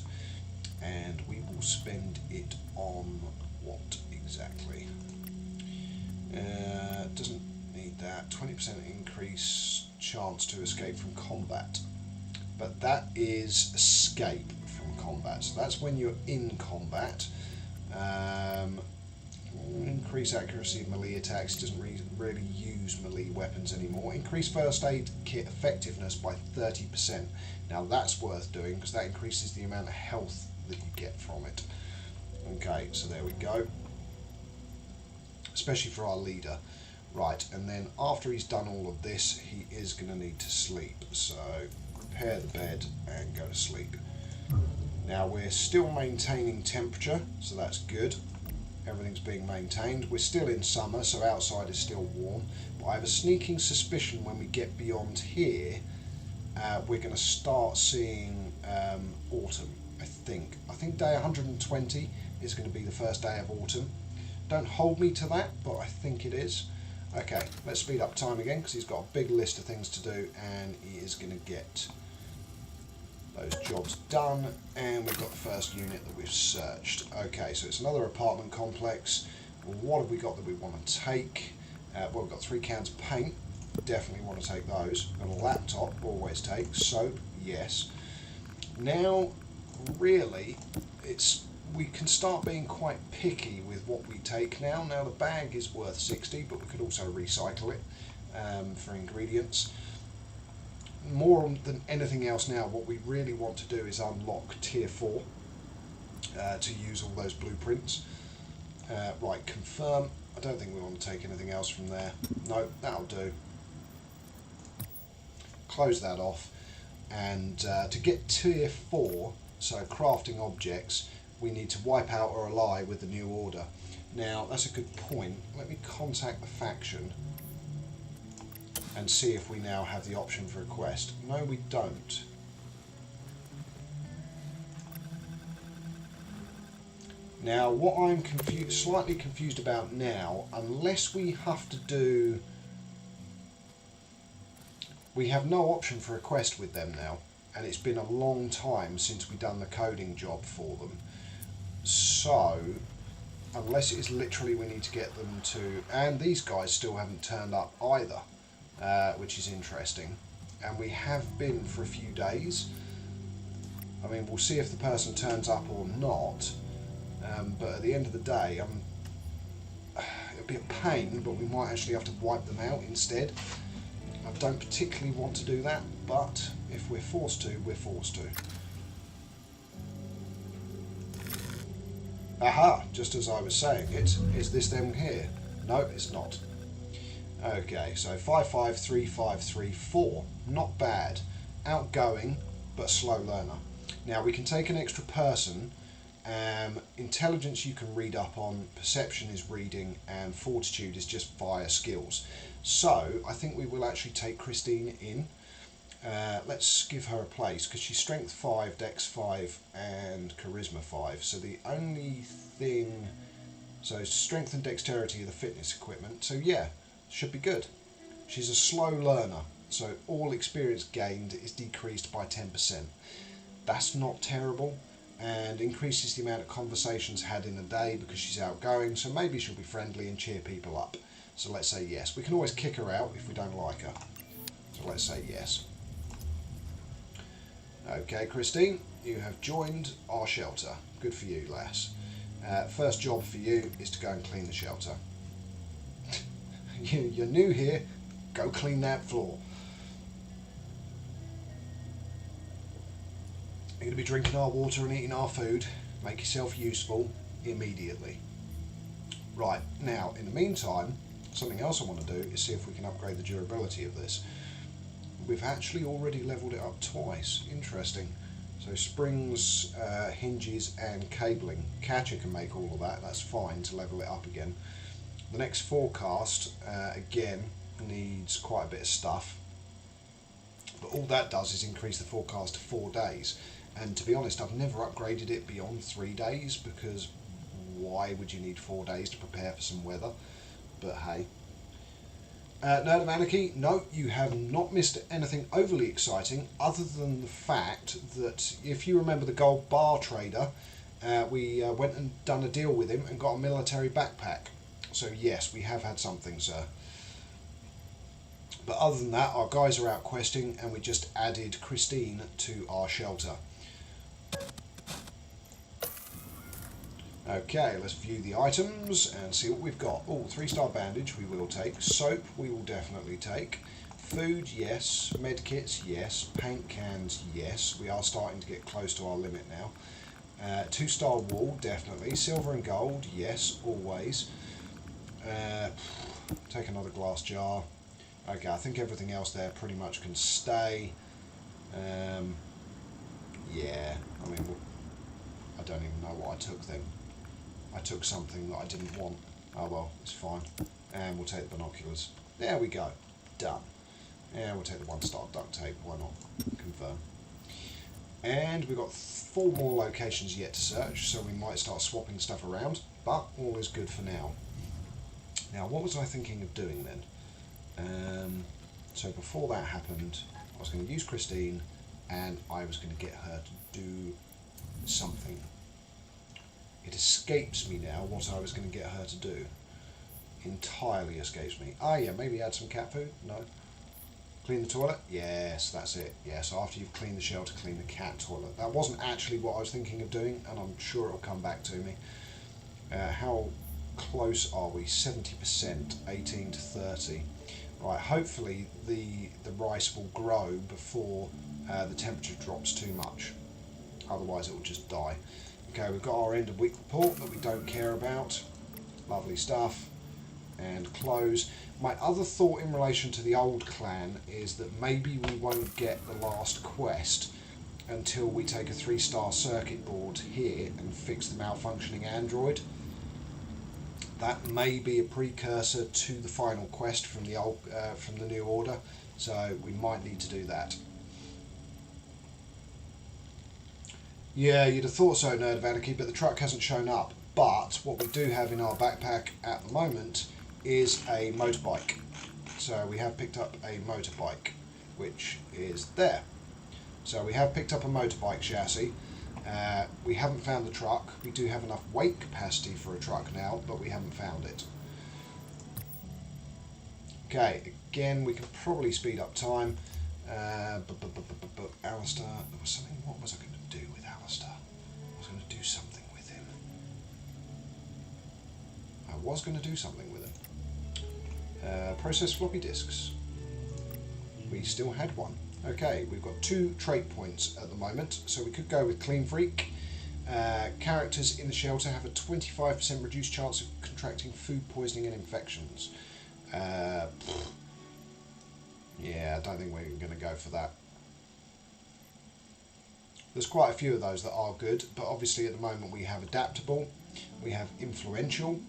And we will spend it on what exactly? Doesn't need that. 20% increase chance to escape from combat. But that is escape from combat. So that's when you're in combat. Increase accuracy of melee attacks. Doesn't really use melee weapons anymore. Increase first aid kit effectiveness by 30%. Now that's worth doing because that increases the amount of health that you get from it. Okay, so there we go. Especially for our leader. Right, and then after he's done all of this, he is going to need to sleep. So prepare the bed and go to sleep. Now we're still maintaining temperature, so that's good. Everything's being maintained. We're still in summer, so outside is still warm. But I have a sneaking suspicion when we get beyond here, we're going to start seeing autumn. I think day 120 is going to be the first day of autumn. Don't hold me to that, but I think it is. Okay, let's speed up time again because he's got a big list of things to do and he is going to get those jobs done. And we've got the first unit that we've searched. Okay, so it's another apartment complex. Well, what have we got that we want to take? Well, we've got 3 cans of paint. Definitely want to take those. And a laptop, always take. Soap, yes. Now, really, we can start being quite picky with what we take now. Now the bag is worth 60, but we could also recycle it for ingredients. More than anything else now, what we really want to do is unlock tier 4 to use all those blueprints. Right, confirm. I don't think we want to take anything else from there. No, that'll do. Close that off. And to get tier 4, so crafting objects, we need to wipe out or ally with the new order. Now, that's a good point. Let me contact the faction and see if we now have the option for a quest. No, we don't. Now, what I'm slightly confused about now, unless we have to do... We have no option for a quest with them now, and it's been a long time since we've done the coding job for them. So, unless it is literally we need to get them to... And these guys still haven't turned up either, which is interesting. And we have been for a few days. I mean, we'll see if the person turns up or not. But at the end of the day, it'll be a pain, but we might actually have to wipe them out instead. I don't particularly want to do that, but if we're forced to, we're forced to. Aha! Just as I was saying it, is this them here? No, it's not. Okay, so 553534. Not bad. Outgoing, but slow learner. Now we can take an extra person. Intelligence you can read up on, perception is reading, and fortitude is just via skills. So I think we will actually take Christine in. Let's give her a place because she's strength 5, dex 5 and charisma 5. So the only thing, so strength and dexterity are the fitness equipment. So yeah, should be good. She's a slow learner, so all experience gained is decreased by 10%. That's not terrible. And increases the amount of conversations had in a day because she's outgoing, so maybe she'll be friendly and cheer people up. So let's say yes. We can always kick her out if we don't like her. So let's say yes. Okay, Christine, you have joined our shelter. Good for you, lass. First job for you is to go and clean the shelter. You're new here, go clean that floor. You're going to be drinking our water and eating our food. Make yourself useful immediately. Right, now, in the meantime, something else I want to do is see if we can upgrade the durability of this. We've actually already leveled it up twice. Interesting. So springs, hinges and cabling. Catcher can make all of that. That's fine to level it up again. The next forecast, again, needs quite a bit of stuff. But all that does is increase the forecast to 4 days. And to be honest, I've never upgraded it beyond 3 days because why would you need 4 days to prepare for some weather? But hey. Nerd of Anarchy, no, you have not missed anything overly exciting other than the fact that if you remember the gold bar trader, we went and done a deal with him and got a military backpack. So yes, we have had something, sir. But other than that, our guys are out questing and we just added Christine to our shelter. Okay, let's view the items and see what we've got. Oh, 3-star bandage we will take. Soap we will definitely take. Food, yes. Medkits, yes. Paint cans, yes. We are starting to get close to our limit now. 2-star wool, definitely. Silver and gold, yes, always. Take another glass jar. Okay, I think everything else there pretty much can stay. Yeah, I mean, I don't even know what I took then. I took something that I didn't want. Oh well, it's fine. And we'll take the binoculars. There we go. Done. Yeah, we'll take the 1-star duct tape. Why not? Confirm. And we've got 4 more locations yet to search, so we might start swapping stuff around, but all is good for now. Now, what was I thinking of doing then? So before that happened, I was going to use Christine, and I was going to get her to do something. It escapes me now what I was going to get her to do. Entirely escapes me. Ah, yeah, maybe add some cat food? No. Clean the toilet? Yes, that's it. Yes, after you've cleaned the shelter, clean the cat toilet. That wasn't actually what I was thinking of doing, and I'm sure it'll come back to me. How close are we? 70%, 18 to 30. Right, hopefully the rice will grow before the temperature drops too much. Otherwise it will just die. Okay, we've got our end of week report that we don't care about. Lovely stuff. And close. My other thought in relation to the old clan is that maybe we won't get the last quest until we take a 3-star circuit board here and fix the malfunctioning android. That may be a precursor to the final quest from the old, from the new order, so we might need to do that. Yeah, you'd have thought so, Nerd of Anarchy, but the truck hasn't shown up. But what we do have in our backpack at the moment is a motorbike. So we have picked up a motorbike, which is there. So we have picked up a motorbike chassis. We haven't found the truck. We do have enough weight capacity for a truck now, but we haven't found it. Okay, again, we can probably speed up time. Alistair, there was something, what was I going to do with Alistair? I was going to do something with him. Process floppy disks. We still had one. Okay, we've got 2 trait points at the moment, so we could go with Clean Freak. Characters in the shelter have a 25% reduced chance of contracting food poisoning and infections. Yeah, I don't think we're going to go for that. There's quite a few of those that are good, but obviously at the moment we have adaptable, we have influential,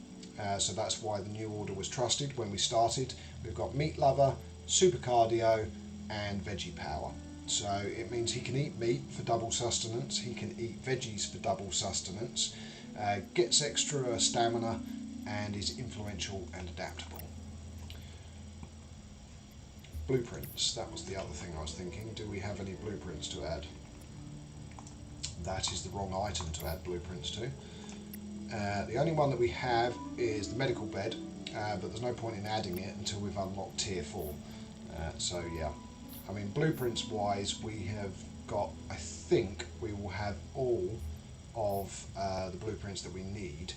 so that's why the new order was trusted when we started. We've got meat lover, super cardio, and veggie power. So it means he can eat meat for double sustenance, he can eat veggies for double sustenance, gets extra stamina, and is influential and adaptable. Blueprints, that was the other thing I was thinking. Do we have any blueprints to add? That is the wrong item to add blueprints to. The only one that we have is the medical bed, but there's no point in adding it until we've unlocked tier 4. So yeah, I mean, blueprints wise, we have got, I think we will have all of the blueprints that we need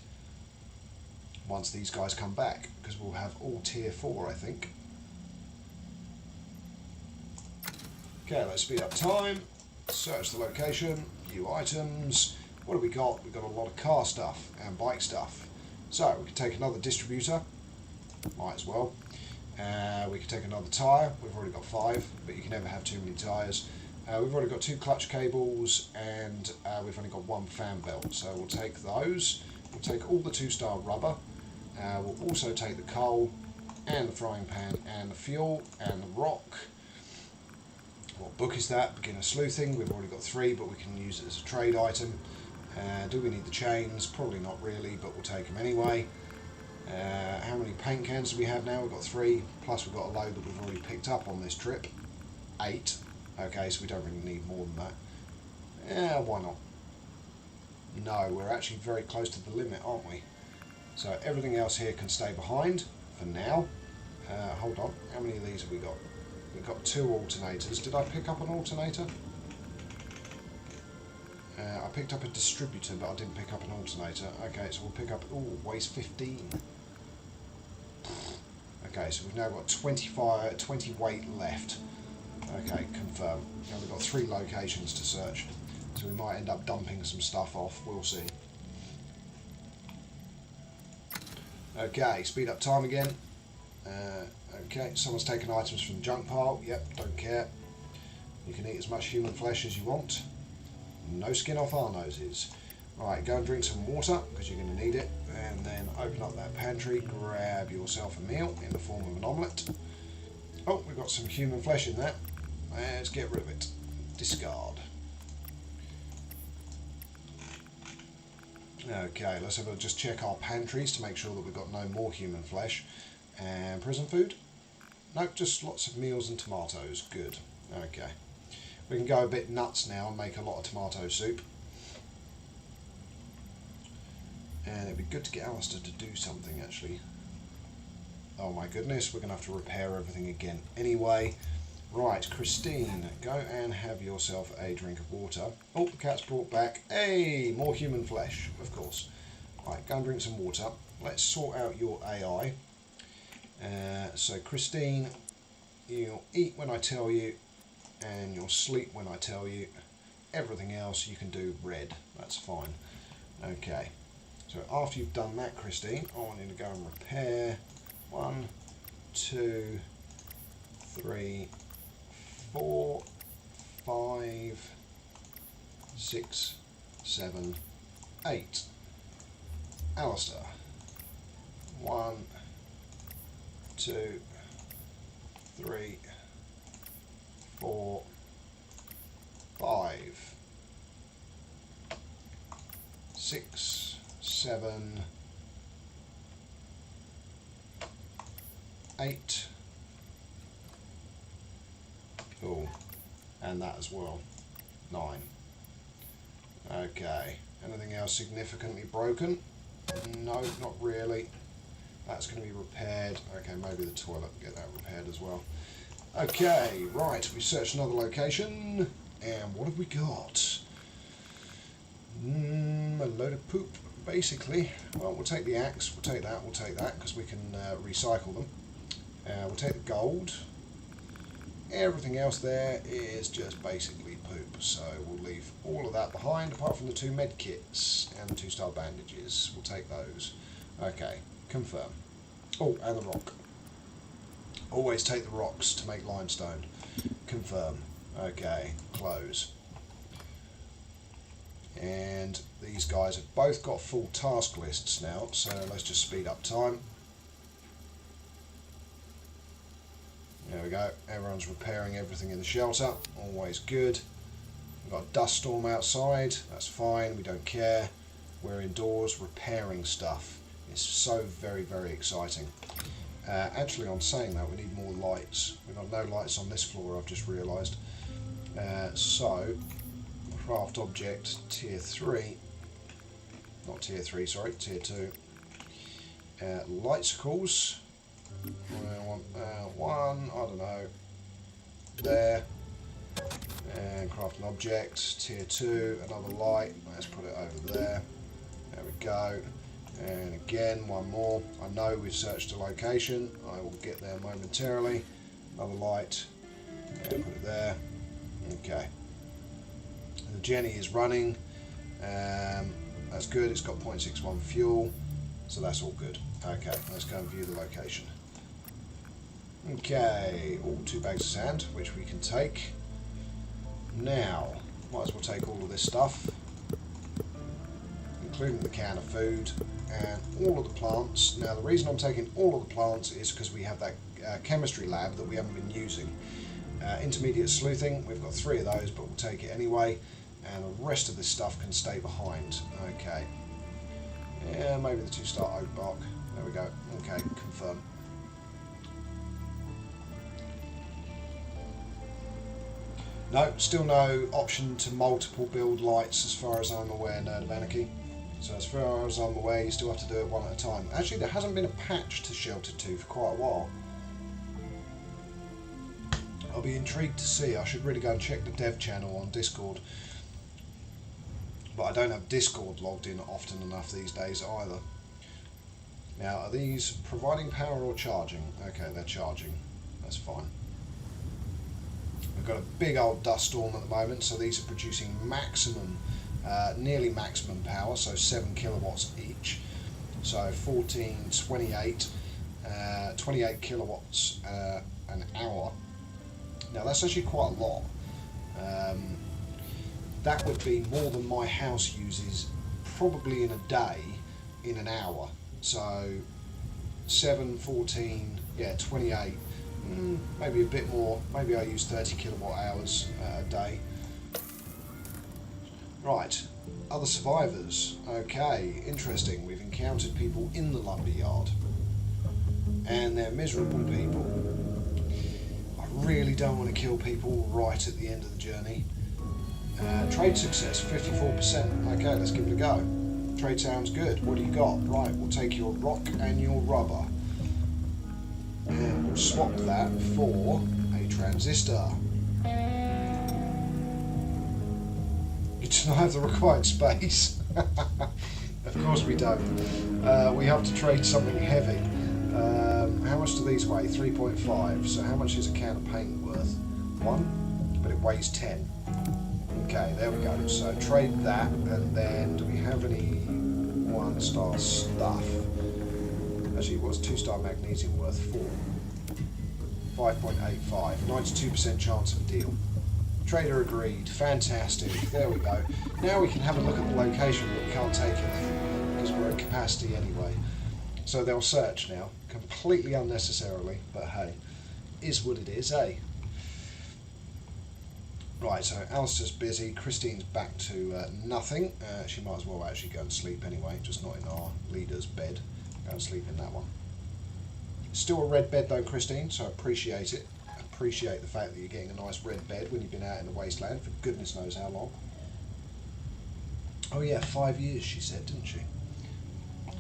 once these guys come back, because we'll have all tier 4, I think. Okay, let's speed up time, search the location, view items. What have we got? We've got a lot of car stuff and bike stuff. So we could take another distributor, might as well. We could take another tyre, we've already got 5, but you can never have too many tyres. We've already got 2 clutch cables, and we've only got 1 fan belt, so we'll take those. We'll take all the 2-star rubber. We'll also take the coal, and the frying pan, and the fuel, and the rock. What book is that? Beginner sleuthing. We've already got 3, but we can use it as a trade item. Do we need the chains? Probably not really, but we'll take them anyway. How many paint cans do we have now? We've got 3, plus we've got a load that we've already picked up on this trip. 8. Okay, so we don't really need more than that. Yeah, why not? No, we're actually very close to the limit, aren't we? So everything else here can stay behind for now. Hold on, how many of these have we got? We've got 2 alternators. Did I pick up an alternator? I picked up a distributor, but I didn't pick up an alternator. Okay, so we'll pick up... Ooh, weighs 15. Okay, so we've now got 20 weight left. Okay, confirm. Now we've got 3 locations to search, so we might end up dumping some stuff off. We'll see. Okay, speed up time again. Okay, someone's taken items from the junk pile. Yep, don't care. You can eat as much human flesh as you want. No skin off our noses. Right, go and drink some water, because you're going to need it. And then open up that pantry, grab yourself a meal in the form of an omelette. Oh, we've got some human flesh in there. Let's get rid of it. Discard. Okay, let's have a just check our pantries to make sure that we've got no more human flesh. And prison food? Nope, just lots of meals and tomatoes. Good. Okay. We can go a bit nuts now and make a lot of tomato soup. And it'd be good to get Alistair to do something, actually. Oh my goodness, we're going to have to repair everything again anyway. Right, Christine, go and have yourself a drink of water. Oh, the cat's brought back. Hey, more human flesh, of course. Right, go and drink some water. Let's sort out your AI. So, Christine, you'll eat when I tell you, and you'll sleep when I tell you. Everything else you can do red. That's fine. Okay. So after you've done that, Christine, I want you to go and repair 1, 2, 3, 4, 5, 6, 7, 8. Alistair. 1, 2, 3, 4, 5, 6, 7, 8. Oh, and that as well. 9. Okay. Anything else significantly broken? No, not really. That's going to be repaired. Okay, maybe the toilet, get that repaired as well. Okay, right, we searched another location, and what have we got? A load of poop, basically. Well, we'll take the axe, we'll take that, because we can recycle them. We'll take the gold. Everything else there is just basically poop, so we'll leave all of that behind, apart from the 2 med kits and the 2-star bandages. We'll take those. Okay, confirm. Oh, and the rock. Always take the rocks to make limestone. Confirm. Okay, close. And these guys have both got full task lists now, so let's just speed up time. There we go, everyone's repairing everything in the shelter, always good. We've got a dust storm outside, that's fine, we don't care. We're indoors repairing stuff. It's so very, very exciting. Actually, on saying that, we need more lights. We've got no lights on this floor, I've just realised. So, craft object tier 3, not tier 3, sorry, tier 2. Lightsicles. I want one, I don't know, there, and craft an object, tier 2, another light, let's put it over there, there we go, and again, one more. I know we've searched a location, I will get there momentarily, another light, and put it there, okay. The Jenny is running, that's good, it's got 0.61 fuel, so that's all good. Okay, let's go and view the location. Okay, all 2 bags of sand, which we can take. Now, might as well take all of this stuff, including the can of food and all of the plants. Now, the reason I'm taking all of the plants is because we have that chemistry lab that we haven't been using. Intermediate sleuthing, we've got 3 of those, but we'll take it anyway. And the rest of this stuff can stay behind. Okay. Yeah, maybe the 2-star oak bark. There we go. Okay, confirm. No, still no option to multiple build lights as far as I'm aware, Nerd of Anarchy. So as far as I'm aware, you still have to do it one at a time. Actually, there hasn't been a patch to Shelter 2 for quite a while. I'll be intrigued to see. I should really go and check the dev channel on Discord. But I don't have Discord logged in often enough these days either. Now, are these providing power or charging? Okay, they're charging. That's fine. We've got a big old dust storm at the moment, so these are producing maximum, nearly maximum power, so 7 kilowatts each. So 14, 28, 28 kilowatts an hour. Now that's actually quite a lot. That would be more than my house uses probably in a day, in an hour. So 7, 14, yeah, 28. Maybe a bit more, maybe I use 30 kilowatt hours a day. Right, other survivors. Okay, interesting. We've encountered people in the lumberyard. And they're miserable people. I really don't want to kill people right at the end of the journey. Trade success, 54%. Okay, let's give it a go. Trade sounds good. What do you got? Right, we'll take your rock and your rubber. And we'll swap that for a transistor. You don't have the required space. Of course we don't. We have to trade something heavy. How much do these weigh? 3.5. So how much is a can of paint worth? 1, but it weighs 10. Okay, there we go. So trade that, and then do we have any 1-star stuff? Actually, what's 2-star magnesium worth? 4. 5.85. 92% chance of a deal. Trader agreed. Fantastic. There we go. Now we can have a look at the location, but we can't take anything because we're at capacity anyway. So they'll search now, completely unnecessarily, but hey, is what it is, eh? Right, so Alistair's busy, Christine's back to nothing. She might as well actually go and sleep anyway, just not in our leader's bed. Go and sleep in that one. Still a red bed though, Christine, so appreciate it. Appreciate the fact that you're getting a nice red bed when you've been out in the wasteland for goodness knows how long. Oh yeah, 5 years she said, didn't she?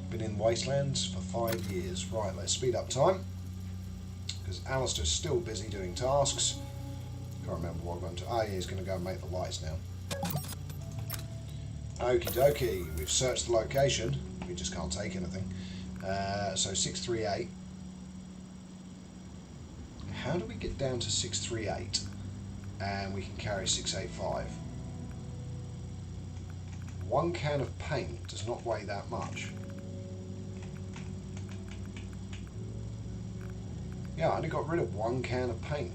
Been in wastelands for 5 years. Right, let's speed up time because Alistair's still busy doing tasks. Can't remember what I'm going to. Ah, yeah, he's going to go and make the lights now. Okie dokie, we've searched the location. We just can't take anything. So 638. How do we get down to 638 and we can carry 685? 1 can of paint does not weigh that much. Yeah, I only got rid of 1 can of paint.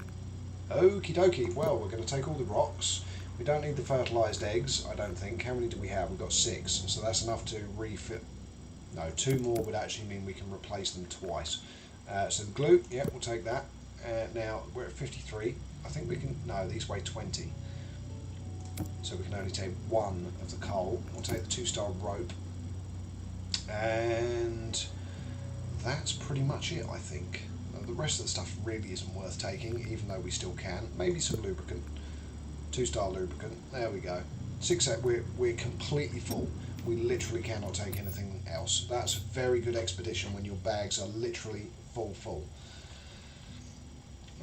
Okie dokie, well, we're going to take all the rocks. We don't need the fertilised eggs, I don't think. How many do we have? We've got 6, so that's enough to refit. No, 2 more would actually mean we can replace them twice. So the glue, yeah, we'll take that. Now, we're at 53. I think we can, no, these weigh 20. So we can only take 1 of the coal. We'll take the 2-star rope. And that's pretty much it, I think. The rest of the stuff really isn't worth taking, even though we still can. Maybe some lubricant. 2-star lubricant. There we go. 6-8, we're completely full. We literally cannot take anything else. That's a very good expedition when your bags are literally full.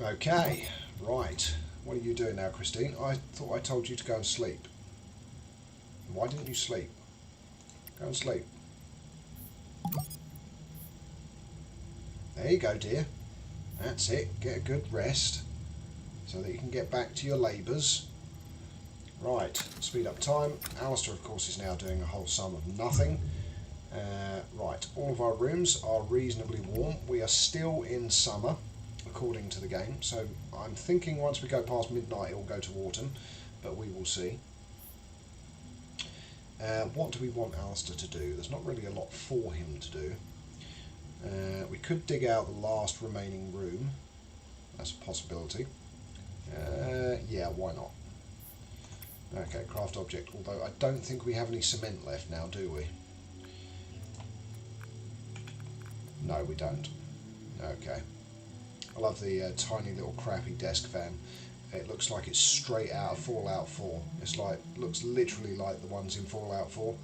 Okay, right. What are you doing now, Christine? I thought I told you to go and sleep. Why didn't you sleep? Go and sleep. There you go, dear. That's it. Get a good rest so that you can get back to your labours. Right, speed up time. Alistair, of course, is now doing a whole sum of nothing. Right, all of our rooms are reasonably warm. We are still in summer, according to the game. So I'm thinking once we go past midnight, it will go to autumn, but we will see. What do we want Alistair to do? There's not really a lot for him to do. We could dig out the last remaining room. That's a possibility. Yeah, why not? Okay, craft object. Although I don't think we have any cement left now, do we? No, we don't. Okay. I love the tiny little crappy desk fan. It looks like it's straight out of Fallout 4. It's like, looks literally like the ones in Fallout 4.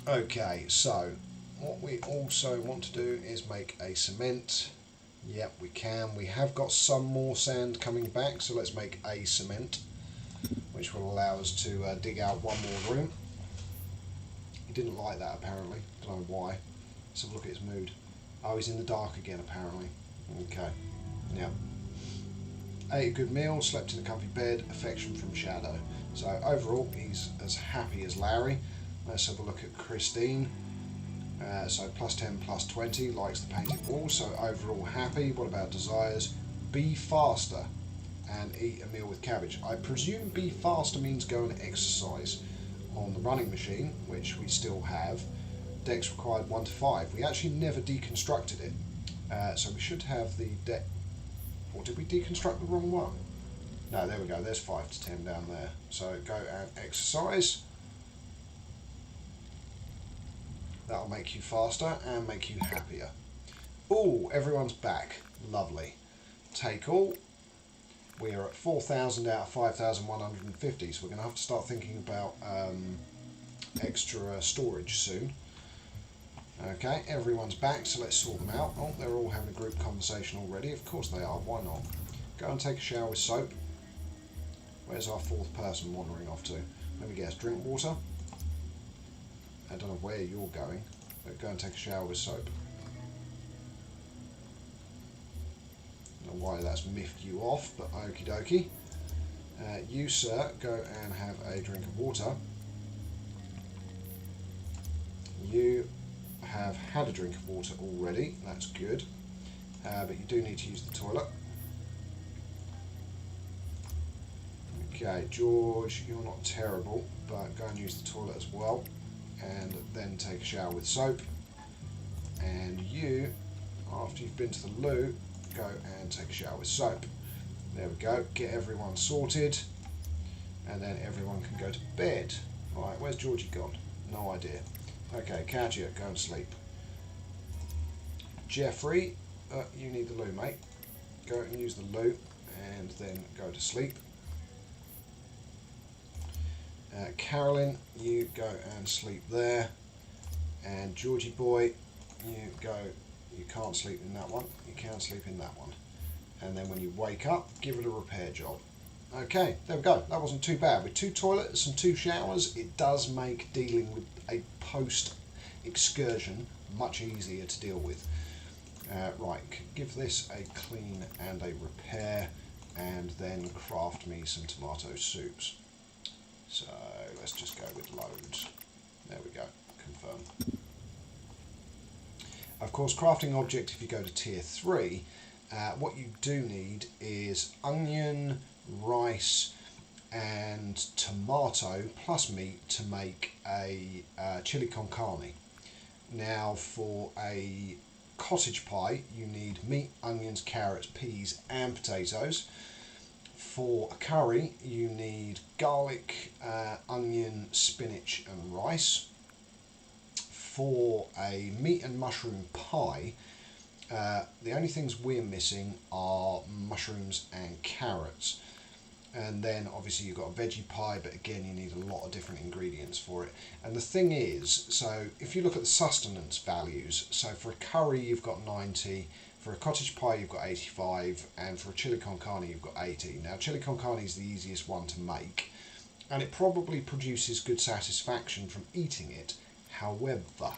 Okay, so what we also want to do is make a cement. Yep, we can. We have got some more sand coming back, so let's make a cement, which will allow us to dig out one more room. He didn't like that apparently. Don't know why. Let's have a look at his mood. Oh, he's in the dark again apparently. Okay. Now, ate a good meal, slept in a comfy bed, affection from Shadow. So overall, he's as happy as Larry. Let's have a look at Christine. So +10, +20, likes the painted wall, so overall happy. What about desires? Be faster and eat a meal with cabbage. I presume be faster means go and exercise on the running machine, which we still have. Dex required 1 to 5. We actually never deconstructed it. So we should have the deck. Or did we deconstruct the wrong one? No, there we go. There's 5 to 10 down there. So go and exercise. That'll make you faster and make you happier. Oh, everyone's back. Lovely. Take all. We are at 4,000 out of 5,150, so we're going to have to start thinking about extra storage soon. Okay, everyone's back, so let's sort them out. Oh, they're all having a group conversation already. Of course they are, why not? Go and take a shower with soap. Where's our 4th person wandering off to? Let me guess, drink water? I don't know where you're going, but go and take a shower with soap. I don't know why that's miffed you off, but okie dokie. You, sir, go and have a drink of water. You have had a drink of water already, that's good. But you do need to use the toilet. Okay, George, you're not terrible, but go and use the toilet as well. And then take a shower with soap. And you, after you've been to the loo, go and take a shower with soap. There we go, get everyone sorted, and then everyone can go to bed. Right, where's Georgie gone? No idea. Okay, Katya, go and sleep. Jeffrey, you need the loo, mate. Go and use the loo, and then go to sleep. Carolyn, you go and sleep there. And Georgie boy, you go. You can't sleep in that one. You can sleep in that one. And then when you wake up, give it a repair job. Okay, there we go. That wasn't too bad. With 2 toilets and 2 showers, it does make dealing with a post-excursion much easier to deal with. Right, give this a clean and a repair, and then craft me some tomato soups. So let's just go with loads. There we go, confirm. Of course, crafting object, if you go to tier 3, what you do need is onion, rice and tomato plus meat to make a chili con carne. Now for a cottage pie you need meat, onions, carrots, peas and potatoes. For a curry you need garlic, onion, spinach and rice. For a meat and mushroom pie, the only things we're missing are mushrooms and carrots. And then obviously you've got a veggie pie, but again you need a lot of different ingredients for it. And the thing is, so if you look at the sustenance values, so for a curry you've got 90, for a cottage pie you've got 85, and for a chili con carne you've got 80. Now chili con carne is the easiest one to make, and it probably produces good satisfaction from eating it. However,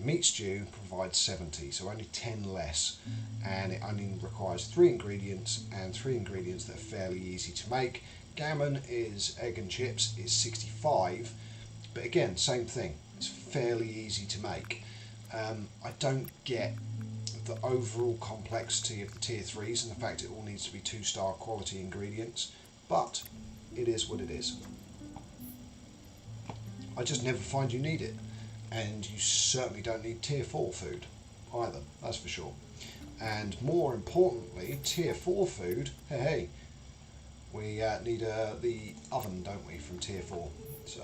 meat stew provides 70, so only 10 less, and it only requires 3 ingredients, and 3 ingredients that are fairly easy to make. Gammon is egg and chips is 65, but again, same thing, it's fairly easy to make. I don't get the overall complexity of the tier 3s and the fact it all needs to be 2-star quality ingredients, but it is what it is. I just never find you need it, and you certainly don't need tier 4 food either, that's for sure. And more importantly, tier 4 food, hey, we need the oven, don't we, from tier 4. So,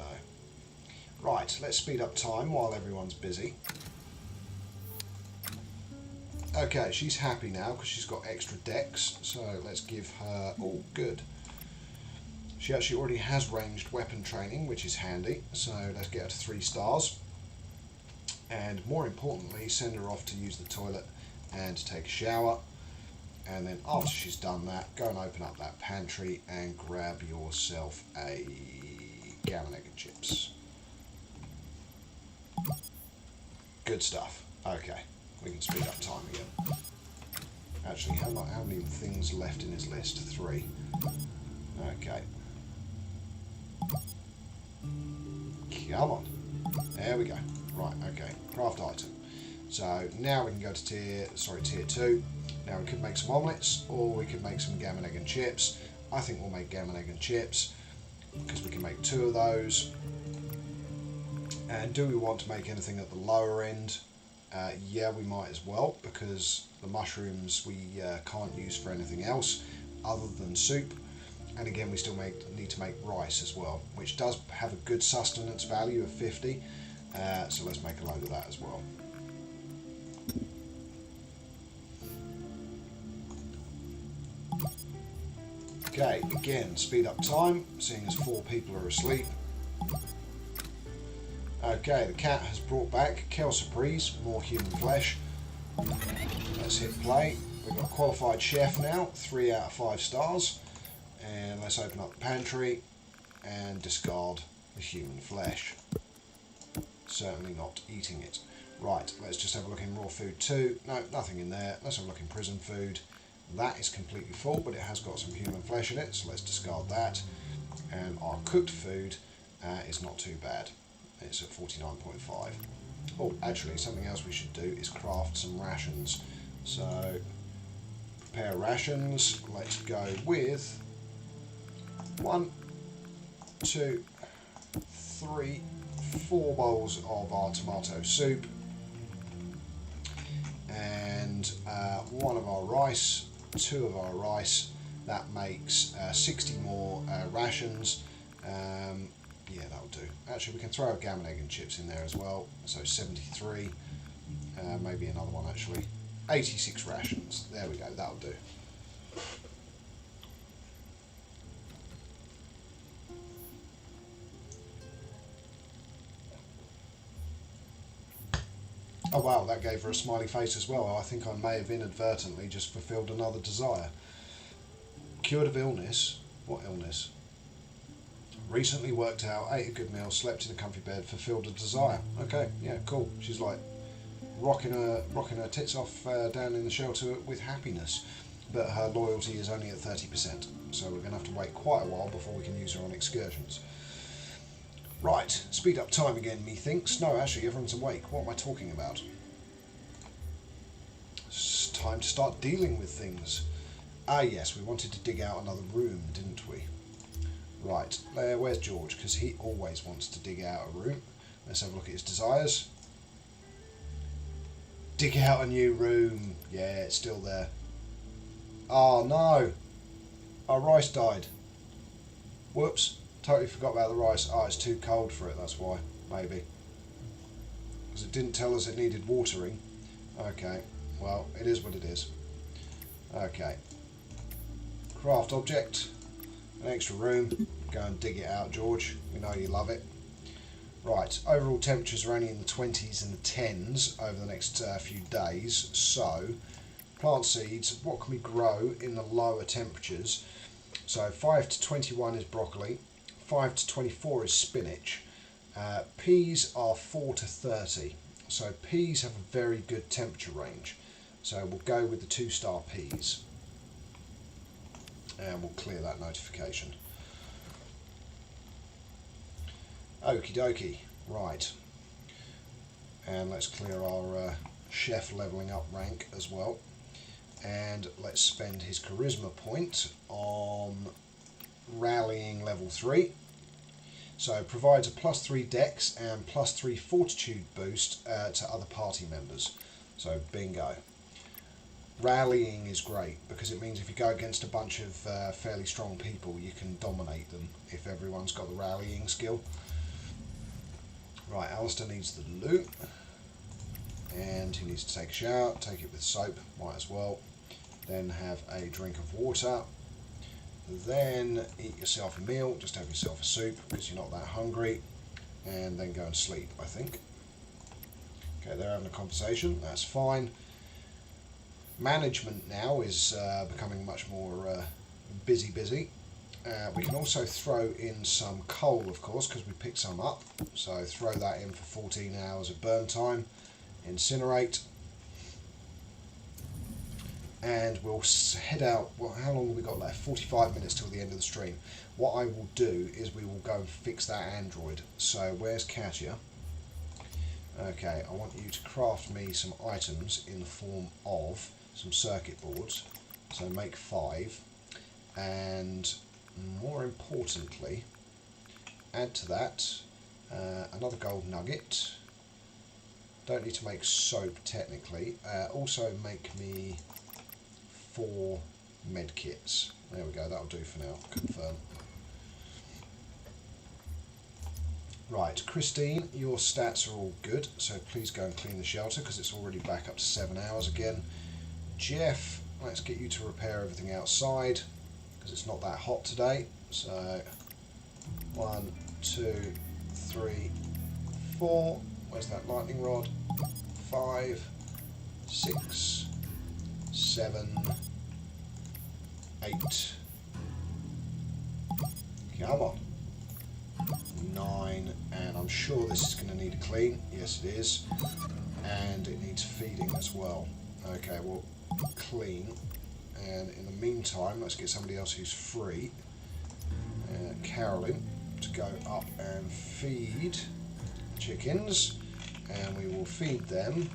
right, let's speed up time while everyone's busy. Okay, she's happy now because she's got extra decks, so let's give her, oh good. She actually already has ranged weapon training, which is handy, so let's get her to 3 stars. And more importantly, send her off to use the toilet and to take a shower. And then after she's done that, go and open up that pantry and grab yourself a gammon, egg and chips. Good stuff. Okay, we can speed up time again. Actually, how many things left in his list? 3. Okay. Come on. There we go. Right, okay. Craft item. So now we can go to tier 2. Now we could make some omelettes, or we could make some gammon, egg and chips. I think we'll make gammon, egg and chips, because we can make 2 of those. And do we want to make anything at the lower end? Yeah, we might as well, because the mushrooms we can't use for anything else other than soup. And again, we still need to make rice as well, which does have a good sustenance value of 50. So let's make a load of that as well. Okay, again, speed up time, seeing as 4 people are asleep. Okay, the cat has brought back Kel Surprise, more human flesh. Let's hit play. We've got a qualified chef now, 3 out of 5 stars. And let's open up the pantry and discard the human flesh. Certainly not eating it. Right, let's just have a look in raw food too. No, nothing in there. Let's have a look in prison food. That is completely full, but it has got some human flesh in it, so let's discard that. And our cooked food is not too bad. It's at 49.5. Oh, actually, something else we should do is craft some rations. So, prepare rations. Let's go with 1, 2, 3, 4 bowls of our tomato soup. And 1 of our rice, 2 of our rice. That makes 60 more rations. Yeah, that'll do. Actually, we can throw a gammon, egg and chips in there as well. So 73. Maybe another one actually. 86 rations. There we go, that'll do. Oh wow, that gave her a smiley face as well. I think I may have inadvertently just fulfilled another desire. Cured of illness? What illness? Recently worked out, ate a good meal, slept in a comfy bed, fulfilled a desire. Okay, yeah, cool. She's like rocking her tits off down in the shelter with happiness. But her loyalty is only at 30%. So we're going to have to wait quite a while before we can use her on excursions. Right, speed up time again, methinks. No, actually, everyone's awake. What am I talking about? It's time to start dealing with things. Ah, yes, we wanted to dig out another room, didn't we? Right, where's George? Because he always wants to dig out a room. Let's have a look at his desires. Dig out a new room. Yeah, it's still there. Oh, no. Our rice died. Whoops. Totally forgot about the rice. Oh, it's too cold for it, that's why. Maybe. Because it didn't tell us it needed watering. Okay. Well, it is what it is. Okay. Craft object. An extra room. Go and dig it out, George. We know you love it. Right. Overall temperatures are only in the 20s and the 10s over the next few days. So, plant seeds. What can we grow in the lower temperatures? So, 5 to 21 is broccoli. 5 to 24 is spinach. Peas are 4 to 30. So peas have a very good temperature range. So we'll go with the 2-star peas. And we'll clear that notification. Okie dokie. Right. And let's clear our chef levelling up rank as well. And let's spend his charisma point on rallying level 3. So provides a +3 dex and +3 fortitude boost to other party members. So bingo. Rallying is great because it means if you go against a bunch of fairly strong people, you can dominate them if everyone's got the rallying skill. Right, Alistair needs the loot. And he needs to take a shower, take it with soap, might as well. Then have a drink of water. Then eat yourself a meal, just have yourself a soup because you're not that hungry. And then go and sleep, I think. Okay, they're having a conversation, that's fine. Management now is becoming much more busy. We can also throw in some coal, of course, because we picked some up. So throw that in for 14 hours of burn time. Incinerate. And we'll head out. Well, how long have we got left? 45 minutes till the end of the stream. What I will do is we will go and fix that android. So where's Katia? Okay, I want you to craft me some items in the form of some circuit boards. So make 5. And more importantly, add to that another gold nugget. Don't need to make soap technically. Also make me 4 med kits. There we go, that'll do for now. Confirm. Right, Christine, your stats are all good, so please go and clean the shelter because it's already back up to 7 hours again. Jeff, let's get you to repair everything outside because it's not that hot today. So 1, 2, 3, 4. Where's that lightning rod? 5, 6, 7, 8. Come on. 9, and I'm sure this is going to need a clean. Yes, it is. And it needs feeding as well. Okay, well, clean. And in the meantime, let's get somebody else who's free. Carolyn, to go up and feed the chickens. And we will feed them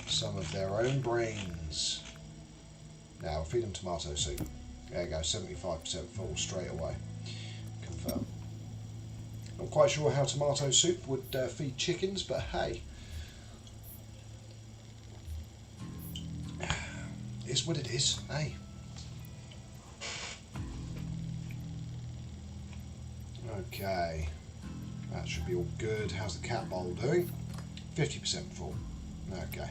some of their own brains. Now, we'll feed them tomato soup. There you go, 75% full straight away. Confirm. Not quite sure how tomato soup would feed chickens, but hey. It's what it is, hey. Okay. That should be all good. How's the cat bowl doing? 50% full. Okay.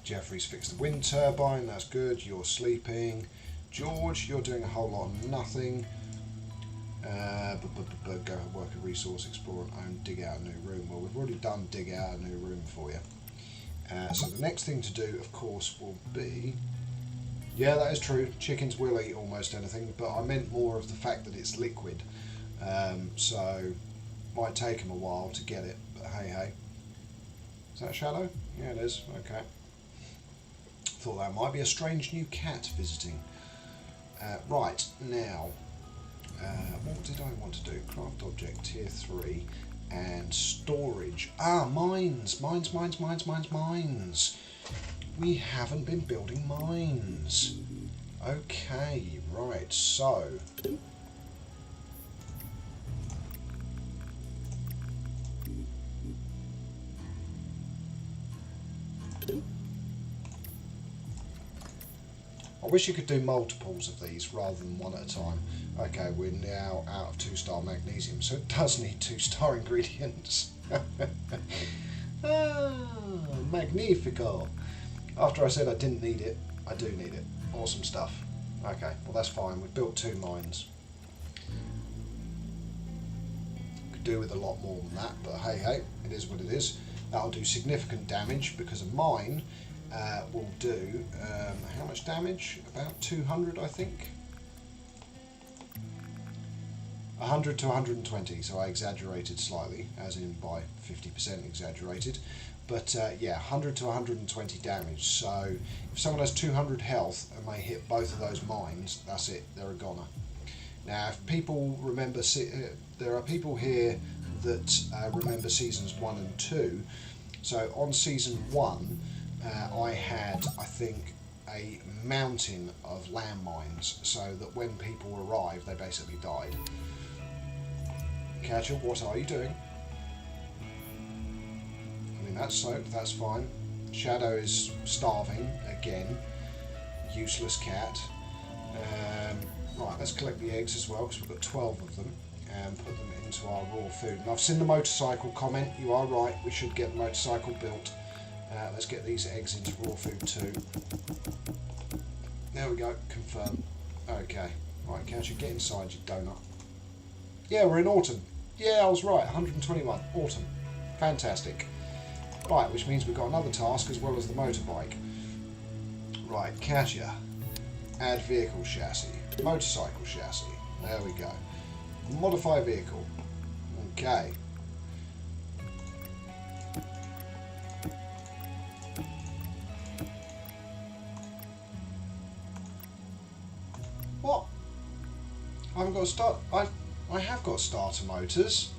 Jeffrey's fixed the wind turbine, that's good. You're sleeping. George, you're doing a whole lot of nothing. Go work a resource, explore and own, dig out a new room. Well, we've already done dig out a new room for you. So the next thing to do, of course, will be... Yeah, that is true. Chickens will eat almost anything, but I meant more of the fact that it's liquid. So might take them a while to get it, but hey, hey. Is that a shadow? Yeah, it is. Okay. Thought that might be a strange new cat visiting. Right, now... what did I want to do? Craft object, tier 3, and storage. Ah, mines! Mines. We haven't been building mines. Okay, right, so... I wish you could do multiples of these rather than one at a time. Okay, we're now out of 2-star magnesium, so it does need 2-star ingredients. Magnifico! After I said I didn't need it, I do need it. Awesome stuff. Okay, well that's fine. We've built 2 mines. Could do with a lot more than that, but hey, hey, it is what it is. That'll do significant damage because a mine will do, how much damage? About 200, I think. 100 to 120, so I exaggerated slightly, as in by 50% exaggerated. But yeah, 100 to 120 damage. So if someone has 200 health and they hit both of those mines, that's it, they're a goner. Now, if people remember, there are people here that remember seasons 1 and 2. So on season 1, I had, I think, a mountain of landmines, so that when people arrived, they basically died. Catcher, what are you doing? I mean, that's soaked, that's fine. Shadow is starving, again. Useless cat. Right, let's collect the eggs as well, because we've got 12 of them, and put them into our raw food. And I've seen the motorcycle comment, you are right, we should get the motorcycle built. Let's get these eggs into raw food too. There we go, confirm. Okay, right, Catcher, get inside, you donut. Yeah, we're in autumn. Yeah, I was right, 121, autumn. Fantastic. Right, which means we've got another task as well as the motorbike. Right, Catcher, add vehicle chassis, motorcycle chassis. There we go. Modify vehicle. Okay. What? I haven't got a start. I have got starter motors.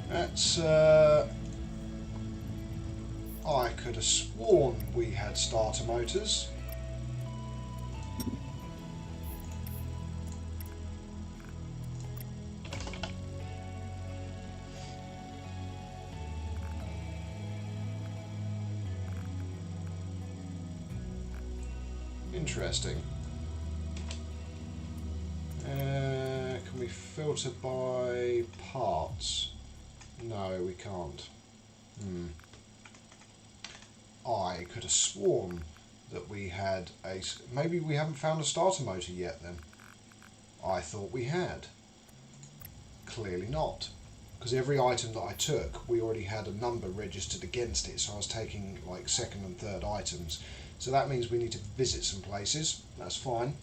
That's I could have sworn we had starter motors. Interesting. Can we filter by parts? No, we can't. I could have sworn that we had a... Maybe we haven't found a starter motor yet then. I thought we had. Clearly not. Because every item that I took, we already had a number registered against it, so I was taking like second and third items. So that means we need to visit some places. That's fine.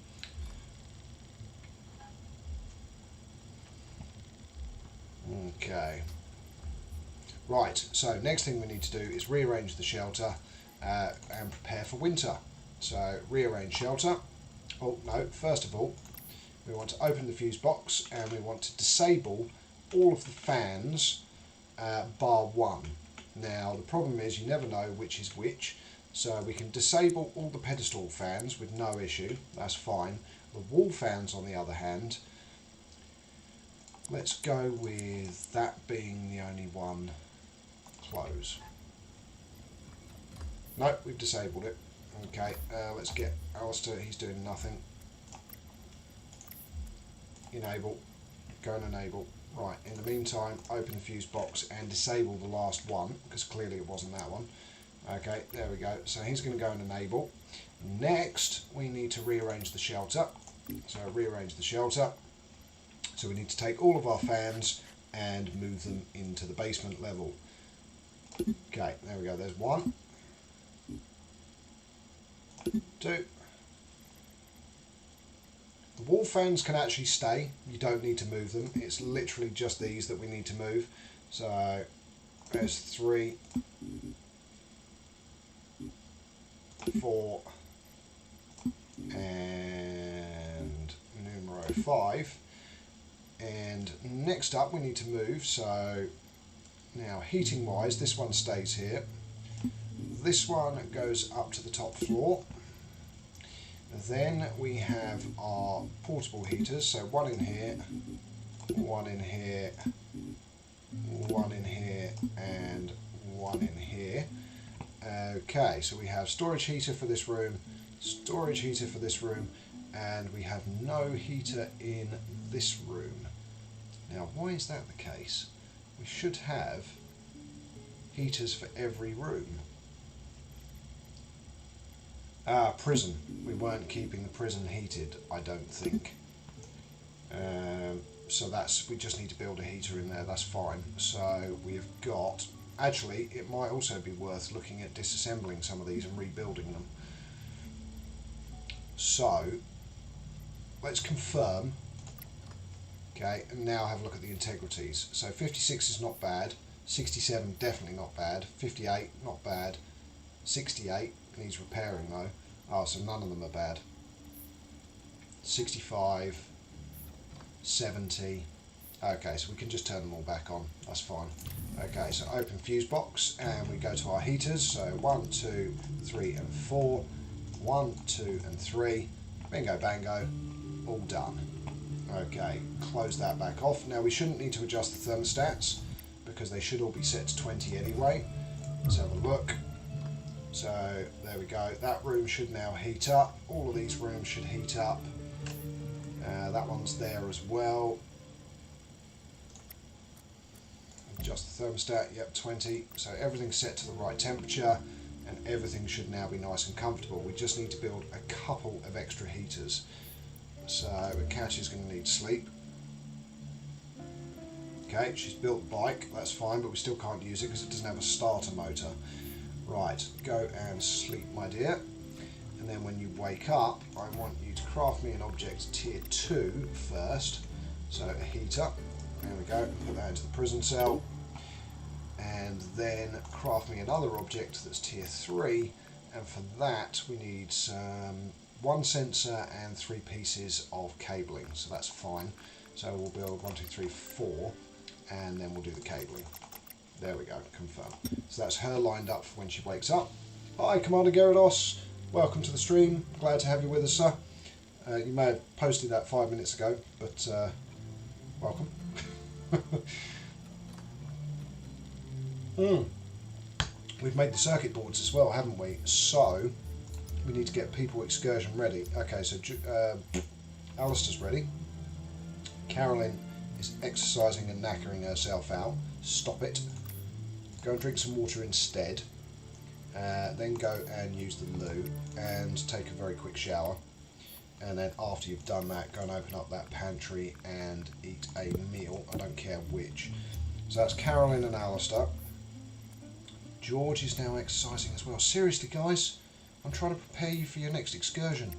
Okay. Right, so next thing we need to do is rearrange the shelter and prepare for winter. So rearrange shelter. Oh no, first of all, we want to open the fuse box and we want to disable all of the fans bar one. Now the problem is you never know which is which, so we can disable all the pedestal fans with no issue, that's fine. The wall fans on the other hand, let's go with that being the only one. Close. Nope, we've disabled it. Okay, let's get Alistair, he's doing nothing. Enable, go and enable. Right, in the meantime, open the fuse box and disable the last one, because clearly it wasn't that one. Okay, there we go. So he's going to go and enable. Next, we need to rearrange the shelter. So rearrange the shelter. So we need to take all of our fans and move them into the basement level. Okay, there we go. There's one. Two. The wall fans can actually stay. You don't need to move them. It's literally just these that we need to move. So there's 3, 4, and numero 5. And next up we need to move, so now heating wise this one stays here, this one goes up to the top floor, then we have our portable heaters, so one in here, one in here, one in here and one in here. Okay, so we have storage heater for this room, storage heater for this room, and we have no heater in this room. Now, why is that the case? We should have heaters for every room. Prison. We weren't keeping the prison heated, I don't think. So we just need to build a heater in there, that's fine. So we've got, actually, it might also be worth looking at disassembling some of these and rebuilding them. So, let's confirm. Okay, and now have a look at the integrities. So 56 is not bad, 67 definitely not bad, 58 not bad, 68 needs repairing though. Oh, so none of them are bad. 65, 70. Okay, so we can just turn them all back on, that's fine. Okay, so open fuse box and we go to our heaters. So 1, 2, 3 and 4, 1, 2 and 3, bingo bango, all done. Okay, close that back off. Now we shouldn't need to adjust the thermostats because they should all be set to 20 anyway. Let's have a look. So there we go, that room should now heat up. All of these rooms should heat up. That one's there as well. Adjust the thermostat, yep, 20. So everything's set to the right temperature and everything should now be nice and comfortable. We just need to build a couple of extra heaters. So Cat is going to need sleep. Okay, she's built the bike, that's fine, but we still can't use it because it doesn't have a starter motor. Right, go and sleep, my dear. And then when you wake up, I want you to craft me an object tier 2 first. So a heater, there we go, put that into the prison cell. And then craft me another object that's tier 3. And for that we need some 1 sensor and 3 pieces of cabling, so that's fine. So we'll build 1, 2, 3, 4, and then we'll do the cabling. There we go, confirm. So that's her lined up for when she wakes up. Hi, Commander Gyarados. Welcome to the stream. Glad to have you with us, sir. You may have posted that 5 minutes ago, but welcome. We've made the circuit boards as well, haven't we? So we need to get people excursion ready. Okay, so Alistair's ready. Carolyn is exercising and knackering herself out. Stop it. Go and drink some water instead. Then go and use the loo and take a very quick shower. And then after you've done that, go and open up that pantry and eat a meal. I don't care which. So that's Carolyn and Alistair. George is now exercising as well. Seriously, guys, I'm trying to prepare you for your next excursion.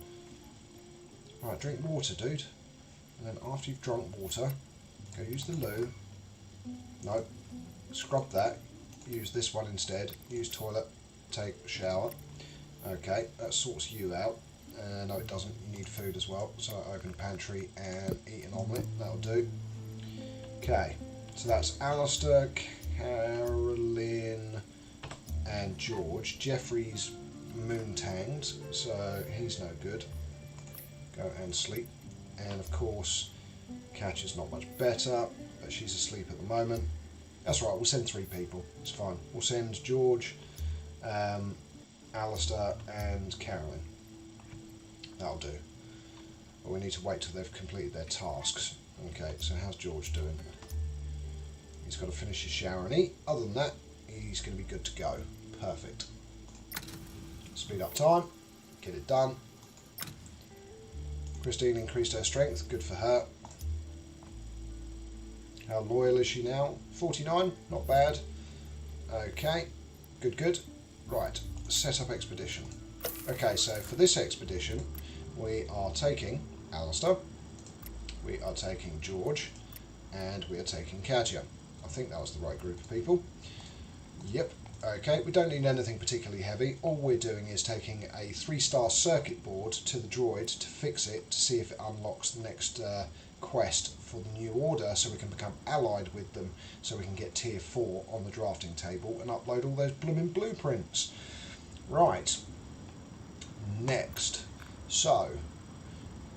Right, drink water, dude. And then after you've drunk water, go use the loo. No, scrub that. Use this one instead. Use toilet. Take a shower. Okay, that sorts you out. No, it doesn't. You need food as well. So open the pantry and eat an omelette. That'll do. Okay, so that's Alistair, Carolyn, and George. Jeffrey's moontanged, so he's no good. Go and sleep. And of course, Catch is not much better, but she's asleep at the moment. That's right, we'll send 3 people. It's fine. We'll send George, Alistair, and Carolyn. That'll do. But we need to wait till they've completed their tasks. Okay, so how's George doing? He's got to finish his shower and eat. Other than that, he's going to be good to go. Perfect. Speed up time. Get it done. Christine increased her strength. Good for her. How loyal is she now? 49. Not bad. Okay. Good, good. Right. Set up expedition. Okay, so for this expedition, we are taking Alistair, we are taking George, and we are taking Katya. I think that was the right group of people. Yep. Okay, we don't need anything particularly heavy. All we're doing is taking a 3-star circuit board to the droid to fix it, to see if it unlocks the next quest for the new order, so we can become allied with them, so we can get tier 4 on the drafting table and upload all those blooming blueprints. Right. Next. So,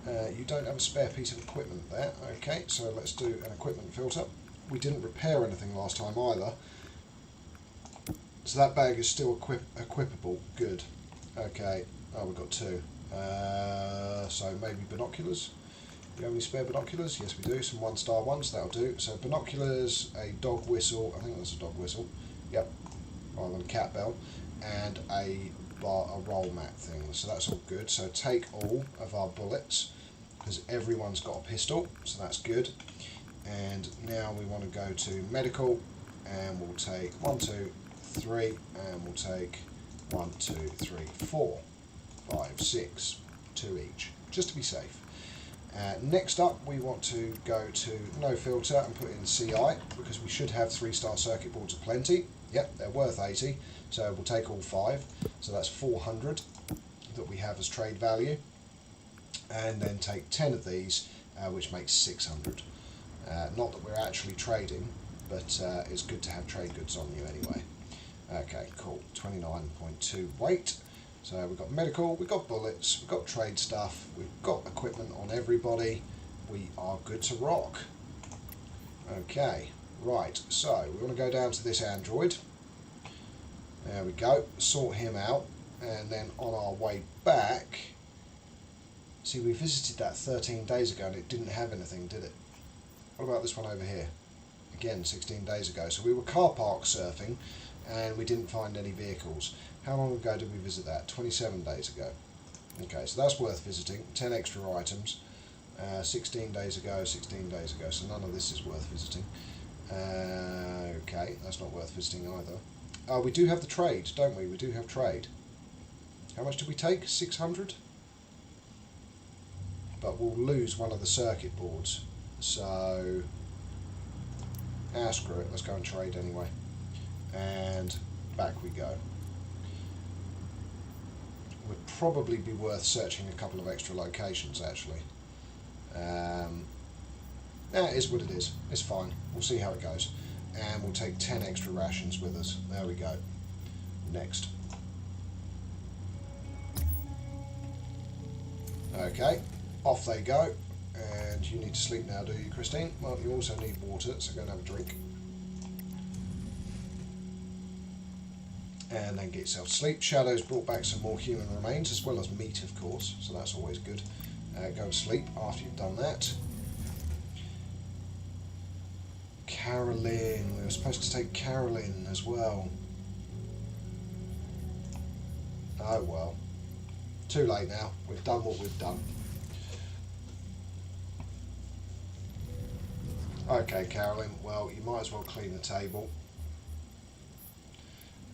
you don't have a spare piece of equipment there. Okay, so let's do an equipment filter. We didn't repair anything last time either. So that bag is still equipable. Good. Okay. Oh, we've got 2. So maybe binoculars. Do you have any spare binoculars? Yes, we do. Some 1-star ones. That'll do. So binoculars, a dog whistle. I think that's a dog whistle. Yep. Rather than a cat bell. And a roll mat thing. So that's all good. So take all of our bullets, because everyone's got a pistol. So that's good. And now we want to go to medical. And we'll take 1, 2, 3, and we'll take 1, 2, 3, 4, 5, 6, 2 each, just to be safe. Next up, we want to go to no filter and put in CI, because we should have 3-star circuit boards aplenty. Yep, they're worth 80, so we'll take all 5. So that's 400 that we have as trade value, and then take 10 of these, which makes 600. Not that we're actually trading, but it's good to have trade goods on you anyway. Okay, cool. 29.2 weight. So we've got medical, we've got bullets, we've got trade stuff, we've got equipment on everybody. We are good to rock. Okay, right. So we want to go down to this android. There we go. Sort him out, and then on our way back. See, we visited that 13 days ago, and it didn't have anything, did it? What about this one over here? Again, 16 days ago. So we were car park surfing, and we didn't find any vehicles. How long ago did we visit that? 27 days ago. Okay, so that's worth visiting. 10 extra items. 16 days ago, 16 days ago. So none of this is worth visiting. Okay, that's not worth visiting either. We do have the trade, don't we? We do have trade. How much did we take? 600? But we'll lose one of the circuit boards. So, screw it. Let's go and trade anyway. And back we go. Would probably be worth searching a couple of extra locations, actually. It is what it is. It's fine. We'll see how it goes. And we'll take 10 extra rations with us. There we go. Next. Okay, off they go. And you need to sleep now, do you, Christine? Well, you also need water, so go and have a drink. and then get yourself to sleep. Shadow's brought back some more human remains, as well as meat, of course, so that's always good. Go to sleep after you've done that. Carolyn, we were supposed to take Carolyn as well. Oh well, too late now, we've done what we've done. Okay, Carolyn, well, you might as well clean the table.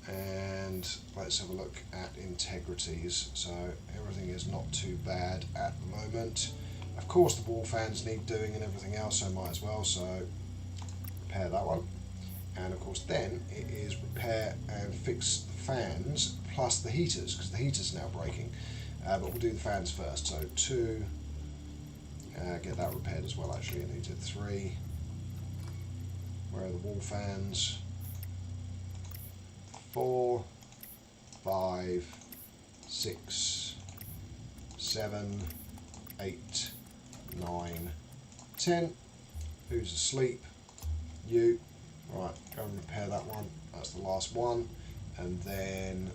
And let's have a look at integrities. So everything is not too bad at the moment. Of course the wall fans need doing and everything else, so might as well. So repair that one. And of course then it is repair and fix the fans plus the heaters, because the heaters are now breaking. But we'll do the fans first. So 2, get that repaired as well actually. I needed 3. Where are the wall fans? 4, 5, 6, 7, 8, 9, 10. Who's asleep? You. Right, go and repair that one. That's the last one. And then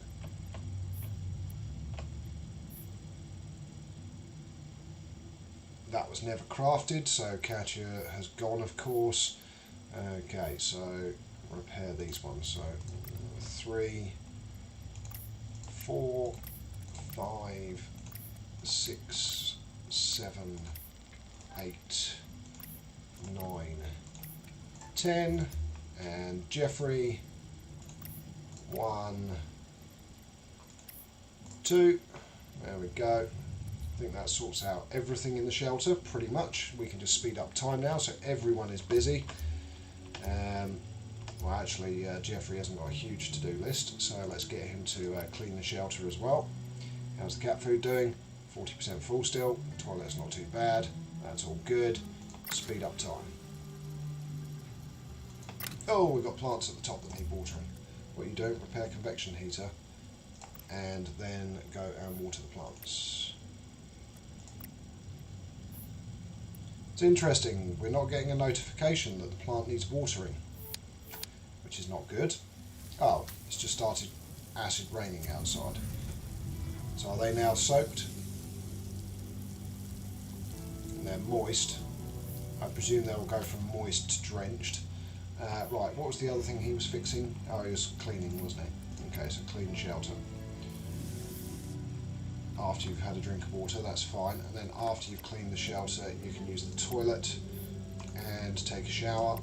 that was never crafted, so Katya has gone, of course. Okay, so repair these ones. So 3, 4, 5, 6, 7, 8, 9, 10, and Jeffrey 1, 2. There we go. I think that sorts out everything in the shelter pretty much. We can just speed up time now, so everyone is busy. Well, actually, Jeffrey hasn't got a huge to-do list, so let's get him to clean the shelter as well. How's the cat food doing? 40% full still. Toilet's not too bad. That's all good. Speed up time. Oh, we've got plants at the top that need watering. What you do, repair convection heater, and then go and water the plants. It's interesting, we're not getting a notification that the plant needs watering, which is not good. Oh, it's just started acid raining outside. So are they now soaked? And they're moist. I presume they'll go from moist to drenched. Right, what was the other thing he was fixing? Oh, he was cleaning, wasn't he? Okay, so clean shelter. After you've had a drink of water, that's fine. And then after you've cleaned the shelter, you can use the toilet and take a shower.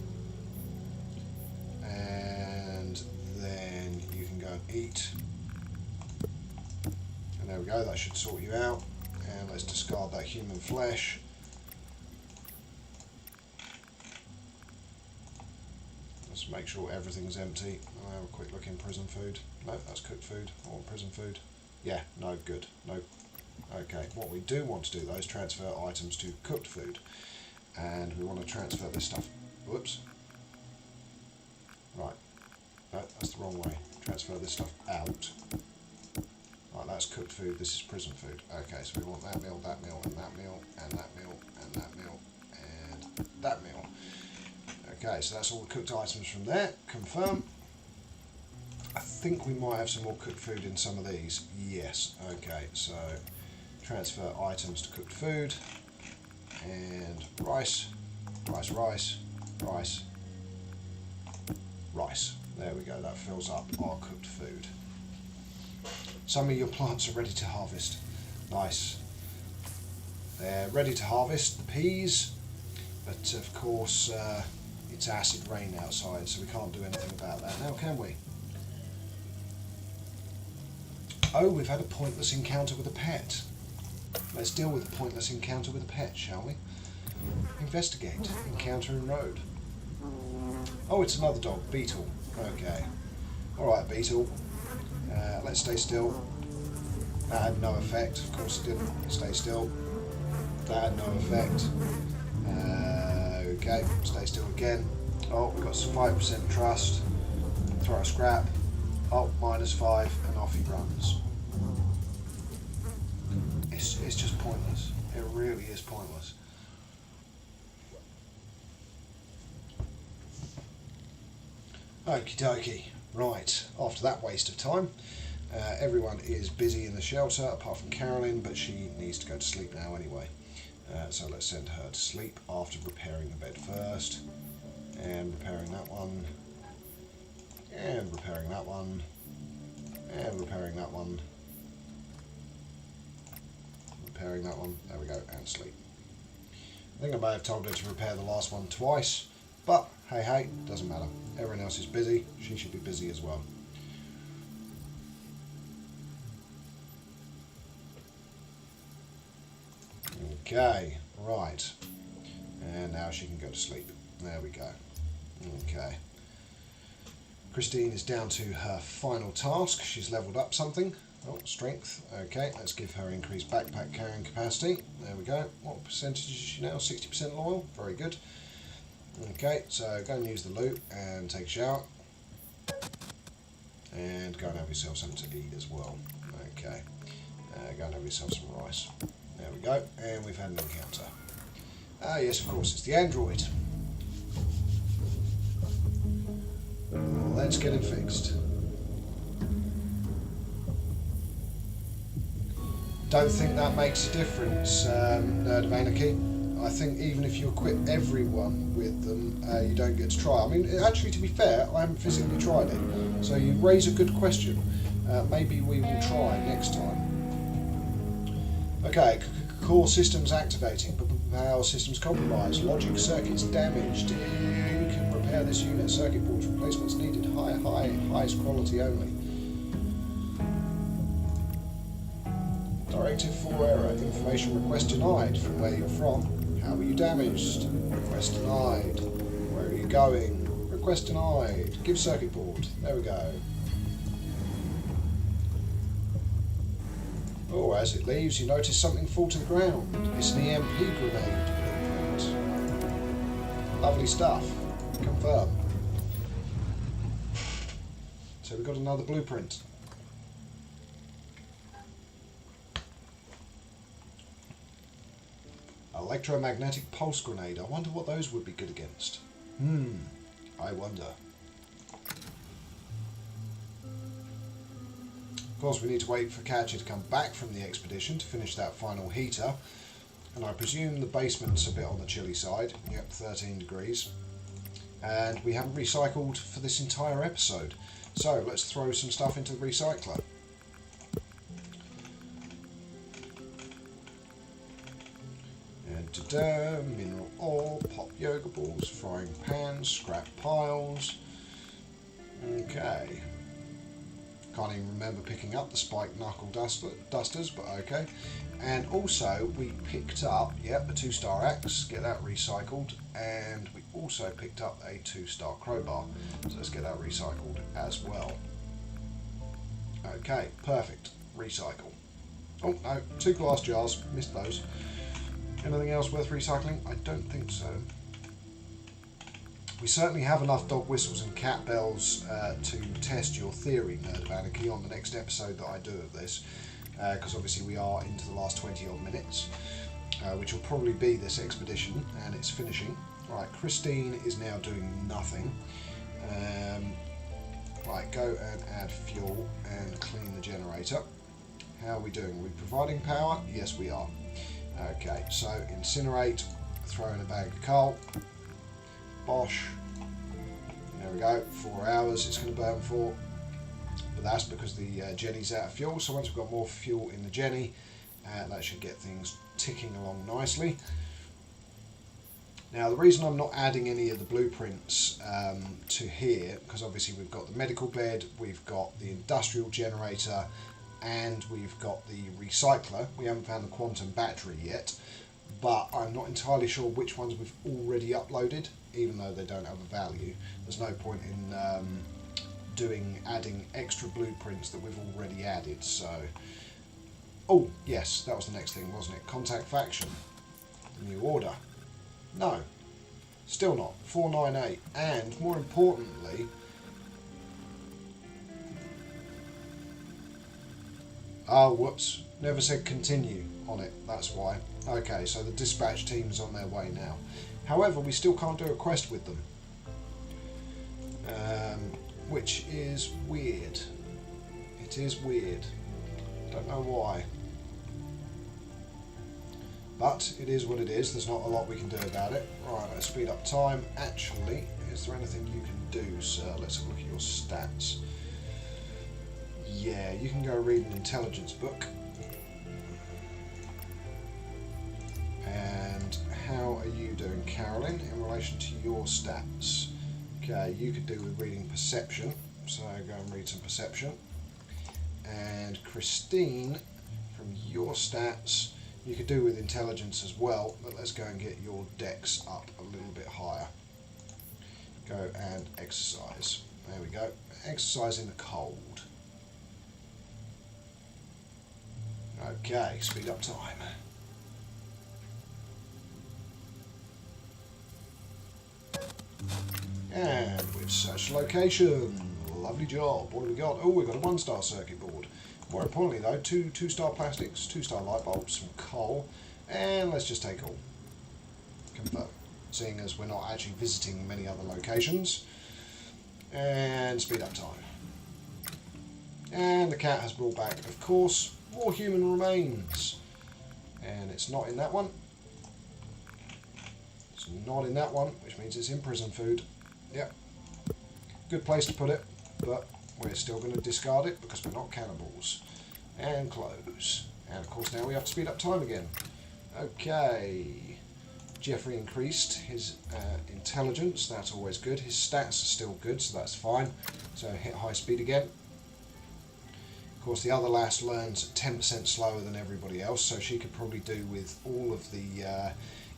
And then you can go and eat. And there we go, that should sort you out. And let's discard that human flesh. Let's make sure everything's empty. I'll have a quick look in prison food. No, that's cooked food. I want prison food. Yeah, no, good. No. Okay, what we do want to do though is transfer items to cooked food. And we want to transfer this stuff. Whoops. Right. No, that's the wrong way. Transfer this stuff out. Right, that's cooked food. This is prison food. Okay, so we want that meal, and that meal, and that meal, and that meal, and that meal, and that meal. Okay, so that's all the cooked items from there. Confirm. I think we might have some more cooked food in some of these. Yes. Okay, so transfer items to cooked food. And rice, rice, rice, rice, rice. There we go, that fills up our cooked food. Some of your plants are ready to harvest. Nice. They're ready to harvest the peas, but of course it's acid rain outside, so we can't do anything about that now, can we? Oh, we've had a pointless encounter with a pet. Let's deal with the pointless encounter with a pet, shall we? Investigate. Encounter in road. Oh, it's another dog. Beetle. Okay. Alright, Beetle. Let's stay still. That had no effect. Of course it didn't. Stay still. That had no effect. Okay. Stay still again. Oh, we've got some 5% trust. Throw a scrap. Oh, -5, and off he runs. It's just pointless. It really is pointless. Okie dokie. Right, after that waste of time, everyone is busy in the shelter apart from Carolyn, but she needs to go to sleep now anyway. So let's send her to sleep after repairing the bed first, and repairing that one, and repairing that one, and repairing that one, repairing that one, there we go, and sleep. I think I may have told her to repair the last one twice, but hey hey, doesn't matter. Everyone else is busy, she should be busy as well. Okay, right. And now she can go to sleep. There we go. Okay. Christine is down to her final task. She's leveled up something. Oh, strength. Okay, let's give her increased backpack carrying capacity. There we go. What percentage is she now? 60% loyal. Very good. Okay, so go and use the loot and take a shower. And go and have yourself something to eat as well. Okay. Go and have yourself some rice. There we go. And we've had an encounter. Ah, yes, of course, it's the android. Let's get it fixed. Don't think that makes a difference, Nerd of Anarchy. I think even if you equip everyone with them, you don't get to try. I mean, actually, to be fair, I haven't physically tried it. So you raise a good question. Maybe we will try next time. Okay, core systems activating. Power systems compromised. Logic circuits damaged. You can repair this unit. Circuit boards replacements needed. Highest quality only. Directive for error. Information request denied. From where you're from. How were you damaged? Request denied. Where are you going? Request denied. Give circuit board. There we go. Oh, as it leaves, you notice something fall to the ground. It's an EMP grenade blueprint. Lovely stuff. Confirm. So we've got another blueprint. Electromagnetic pulse grenade. I wonder what those would be good against. I wonder. Of course, we need to wait for Catcher to come back from the expedition to finish that final heater. And I presume the basement's a bit on the chilly side. Yep, 13 degrees. And we haven't recycled for this entire episode. So let's throw some stuff into the recycler. And ta-da, mineral ore, pop yoga balls, frying pans, scrap piles. Okay. Can't even remember picking up the spiked knuckle dusters, but okay. And also we picked up, yep, a 2-star axe, get that recycled, and we also picked up a 2-star crowbar, so let's get that recycled as well. Okay, perfect, recycle. Oh no, 2 glass jars, missed those. Anything else worth recycling? I don't think so. We certainly have enough dog whistles and cat bells to test your theory, Nerd of Anarchy, on the next episode that I do of this, because obviously we are into the last 20 odd minutes, which will probably be this expedition, and it's finishing. Right, Christine is now doing nothing. Right, go and add fuel and clean the generator. How are we doing? Are we providing power? Yes, we are. Okay, so incinerate, throw in a bag of coal. Bosh. There we go, 4 hours it's going to burn for. But that's because the Jenny's out of fuel, so once we've got more fuel in the Jenny, that should get things ticking along nicely. Now the reason I'm not adding any of the blueprints to here, because obviously we've got the medical bed, we've got the industrial generator, and we've got the recycler. We haven't found the quantum battery yet, but I'm not entirely sure which ones we've already uploaded, even though they don't have a value. There's no point in adding extra blueprints that we've already added. So, oh yes, that was the next thing, wasn't it? Contact faction, new order. No, still not. 498, and more importantly, oh whoops, never said continue on it. That's why. Okay, so the dispatch team's on their way now. However, we still can't do a quest with them. which is weird. It is weird. Don't know why. But it is what it is. There's not a lot we can do about it. Right, let's speed up time. Actually, is there anything you can do, sir? Let's have a look at your stats. Yeah, you can go read an intelligence book. And how are you doing, Carolyn, in relation to your stats? Okay, you could do with reading perception, so go and read some perception. And Christine, from your stats, you could do with intelligence as well, but let's go and get your dex up a little bit higher. Go and exercise. There we go. Exercise in the cold. Okay, speed up time. And we've searched location. Lovely job. What have we got? Oh, we've got a 1-star circuit board. More importantly though, two-star plastics, 2-star light bulbs, some coal, and let's just take all. Confirm. Seeing as we're not actually visiting many other locations. And speed up time. And the cat has brought back, of course, more human remains. And it's not in that one. It's not in that one, which means it's in prison food. Yep. Good place to put it, but we're still going to discard it because we're not cannibals. And close. And of course now we have to speed up time again. Okay. Jeffrey increased his intelligence, that's always good. His stats are still good, so that's fine. So hit high speed again. Of course the other lass learns 10% slower than everybody else, so she could probably do with all of the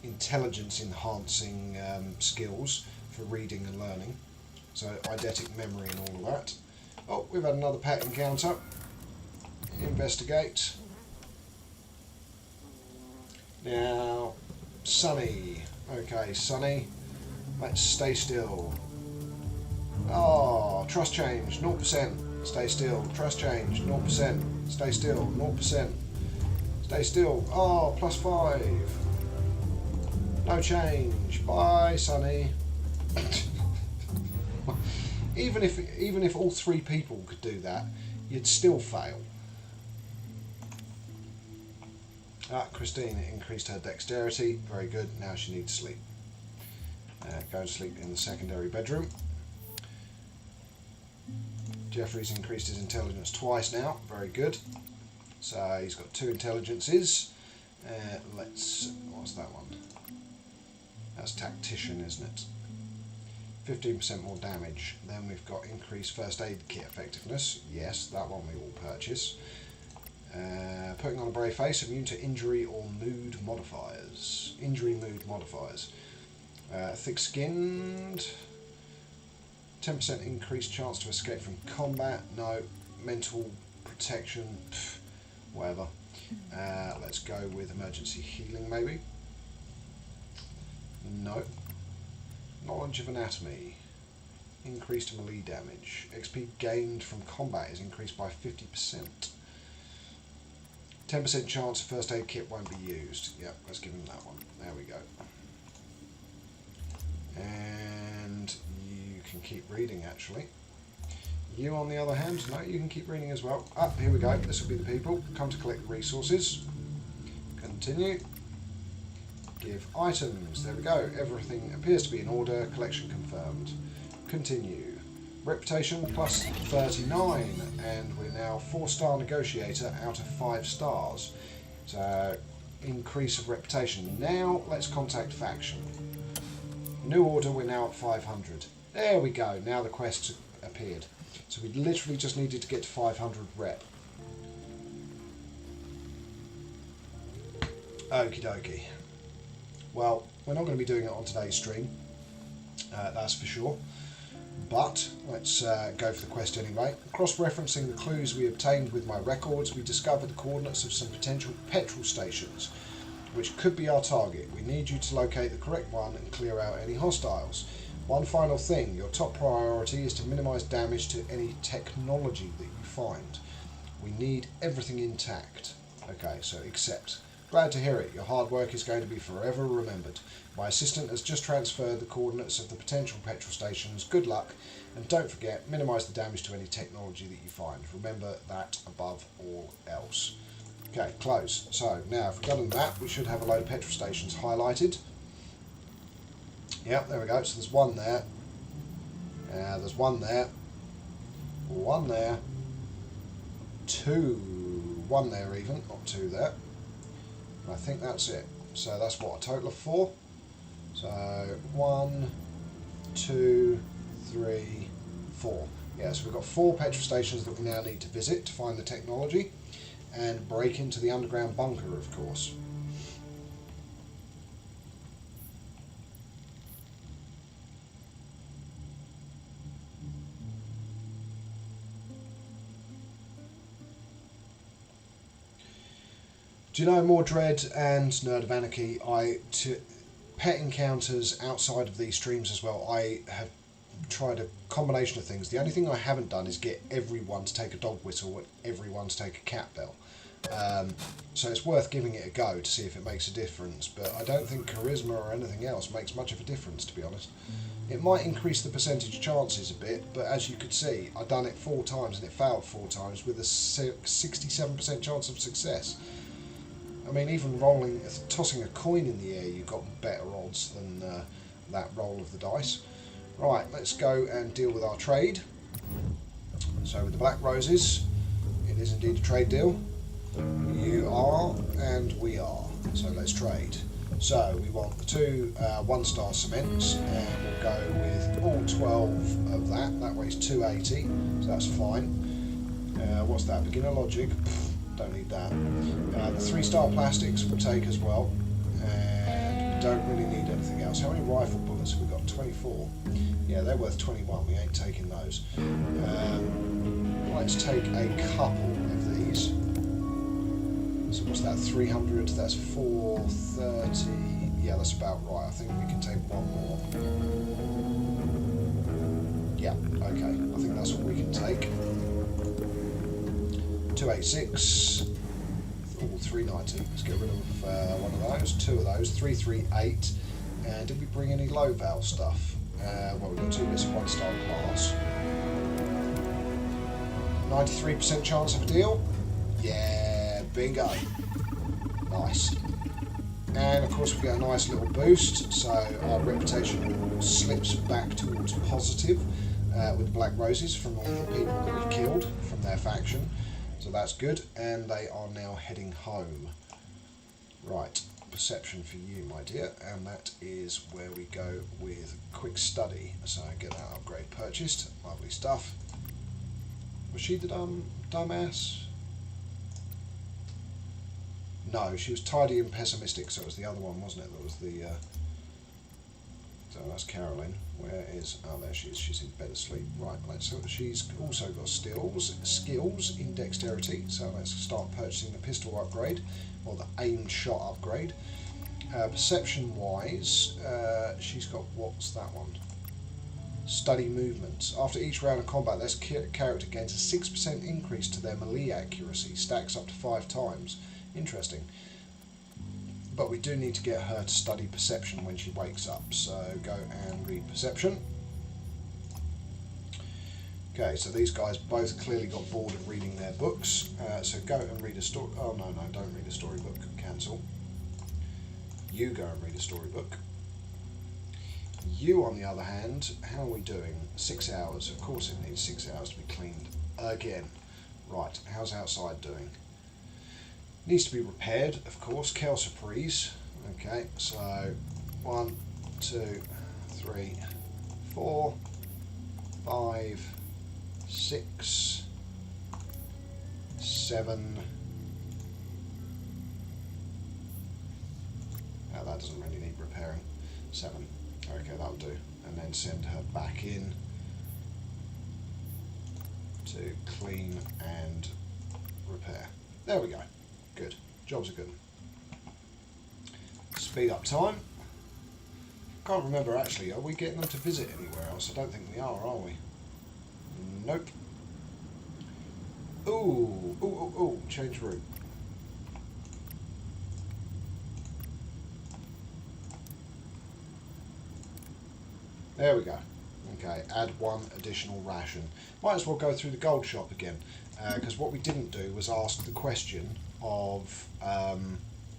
intelligence enhancing skills for reading and learning. So eidetic memory and all of that. Oh, we've had another pet encounter. Investigate. Now, Sunny. Okay, Sunny. Let's stay still. Oh, trust change, 0%. Stay still. Trust change, 0%. Stay still, 0%. Stay still. Oh, +5. No change. Bye, Sunny. Even if all 3 people could do that, you'd still fail. Christine increased her dexterity. Very good. Now she needs sleep. Go to sleep in the secondary bedroom. Jeffrey's increased his intelligence twice now. Very good. So he's got 2 intelligences. What's that one? That's tactician, isn't it? 15% more damage. Then we've got increased first aid kit effectiveness. Yes, that one we will purchase. Putting on a brave face, immune to injury or mood modifiers. Injury mood modifiers. Thick-skinned. 10% increased chance to escape from combat. No. Mental protection. Pff, whatever. Let's go with emergency healing maybe. No. Knowledge of anatomy. Increased melee damage. XP gained from combat is increased by 50%. 10% chance a first aid kit won't be used. Yep, let's give him that one. There we go. And you can keep reading actually. You on the other hand, no, you can keep reading as well. Here we go. This will be the people. Come to collect the resources. Continue. Give items. There we go. Everything appears to be in order. Collection confirmed. Continue. Reputation plus 39, and we're now 4-star negotiator out of 5 stars. So increase of reputation. Now let's contact faction. New order. We're now at 500. There we go. Now the quest appeared. So we literally just needed to get to 500 rep. Okie dokie. Well, we're not going to be doing it on today's stream, that's for sure, but let's go for the quest anyway. Cross-referencing the clues we obtained with my records, we discovered the coordinates of some potential petrol stations, which could be our target. We need you to locate the correct one and clear out any hostiles. One final thing, your top priority is to minimise damage to any technology that you find. We need everything intact. Okay, so except Glad to hear it. Your hard work is going to be forever remembered. My assistant has just transferred the coordinates of the potential petrol stations. Good luck, and don't forget, minimise the damage to any technology that you find. Remember that above all else. Okay, close. So now if we go on the map, we should have a load of petrol stations highlighted. Yep, there we go. So there's one there. There's one there. One there. Two. One there even, not two there. I think that's it. So that's what, a total of 4. So 1, 2, 3, 4. Yeah, so we've got 4 petrol stations that we now need to visit to find the technology and break into the underground bunker, of course. Do you know, Mordred and Nerd of Anarchy, pet encounters outside of these streams as well, I have tried a combination of things. The only thing I haven't done is get everyone to take a dog whistle and everyone to take a cat bell. So it's worth giving it a go to see if it makes a difference, but I don't think charisma or anything else makes much of a difference, to be honest. It might increase the percentage chances a bit, but as you could see, I've done it 4 times and it failed 4 times with a 67% chance of success. I mean, even tossing a coin in the air, you've got better odds than that roll of the dice. Right, let's go and deal with our trade. So with the black roses, it is indeed a trade deal. You are, and we are. So let's trade. So we want the 2 1-star cements, and we'll go with all 12 of that. That weighs 280, so that's fine. What's that? Beginner logic. Don't need that. The 3-star plastics we'll take as well, and we don't really need anything else. How many rifle bullets have we got? 24. Yeah, they're worth 21. We ain't taking those. Let's take a couple of these. So what's that? 300. That's 430. Yeah, that's about right. I think we can take one more. Yeah. Okay. I think that's what we can take. 286, 390. Let's get rid of one of those, 2 of those, 338. And did we bring any low val stuff? Well, we've got 2 bits of 1-star glass. 93% chance of a deal. Yeah, bingo. Nice. And of course we get a nice little boost, so our reputation slips back towards positive with the black roses from all the people that we've killed from their faction. So that's good, and they are now heading home. Right, perception for you, my dear, and that is where we go with quick study. So get that upgrade purchased, lovely stuff. Was she the dumbass? No, she was tidy and pessimistic, so it was the other one, wasn't it? That was the... So that's Caroline. Where is... Oh, there she is. She's in bed asleep. Right, so she's also got skills in dexterity. So let's start purchasing the pistol upgrade, or the aimed shot upgrade. Perception-wise, she's got... What's that one? Study movements. After each round of combat, this character gains a 6% increase to their melee accuracy. Stacks up to 5 times. Interesting. But we do need to get her to study perception when she wakes up, so go and read perception. Okay, so these guys both clearly got bored of reading their books, so go and read a story. Oh no, don't read a storybook, cancel. You go and read a storybook. You, on the other hand, how are we doing? 6 hours. Of course it needs 6 hours to be cleaned again. Right, how's outside doing? Needs to be repaired, of course. Kel Surprise. Okay, so 1, 2, 3, 4, 5, 6, 7. Oh, that doesn't really need repairing. 7. Okay, that'll do. And then send her back in to clean and repair. There we go. Good. Job's a good one. Speed up time. Can't remember actually, are we getting them to visit anywhere else? I don't think we are we? Nope. Ooh, change route. There we go. Okay, add 1 additional ration. Might as well go through the gold shop again, because what we didn't do was ask the question of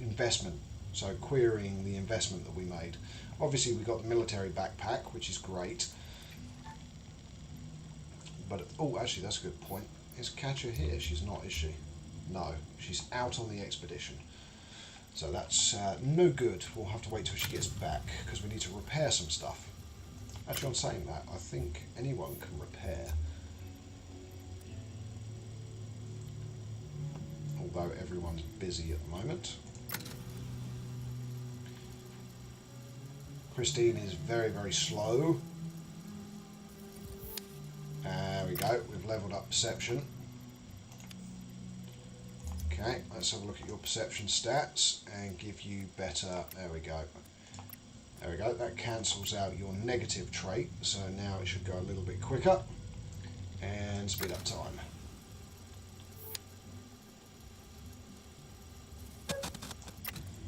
investment. So querying the investment that we made. Obviously we got the military backpack, which is great. But, oh, actually that's a good point. Is Catcher here? She's not, is she? No, she's out on the expedition. So that's no good. We'll have to wait till she gets back, because we need to repair some stuff. Actually, on saying that, I think anyone can repair. Although everyone's busy at the moment. Christine is very, very slow. There we go, we've levelled up perception. Okay, let's have a look at your perception stats and give you better, there we go. There we go, that cancels out your negative trait, so now it should go a little bit quicker. And speed up time.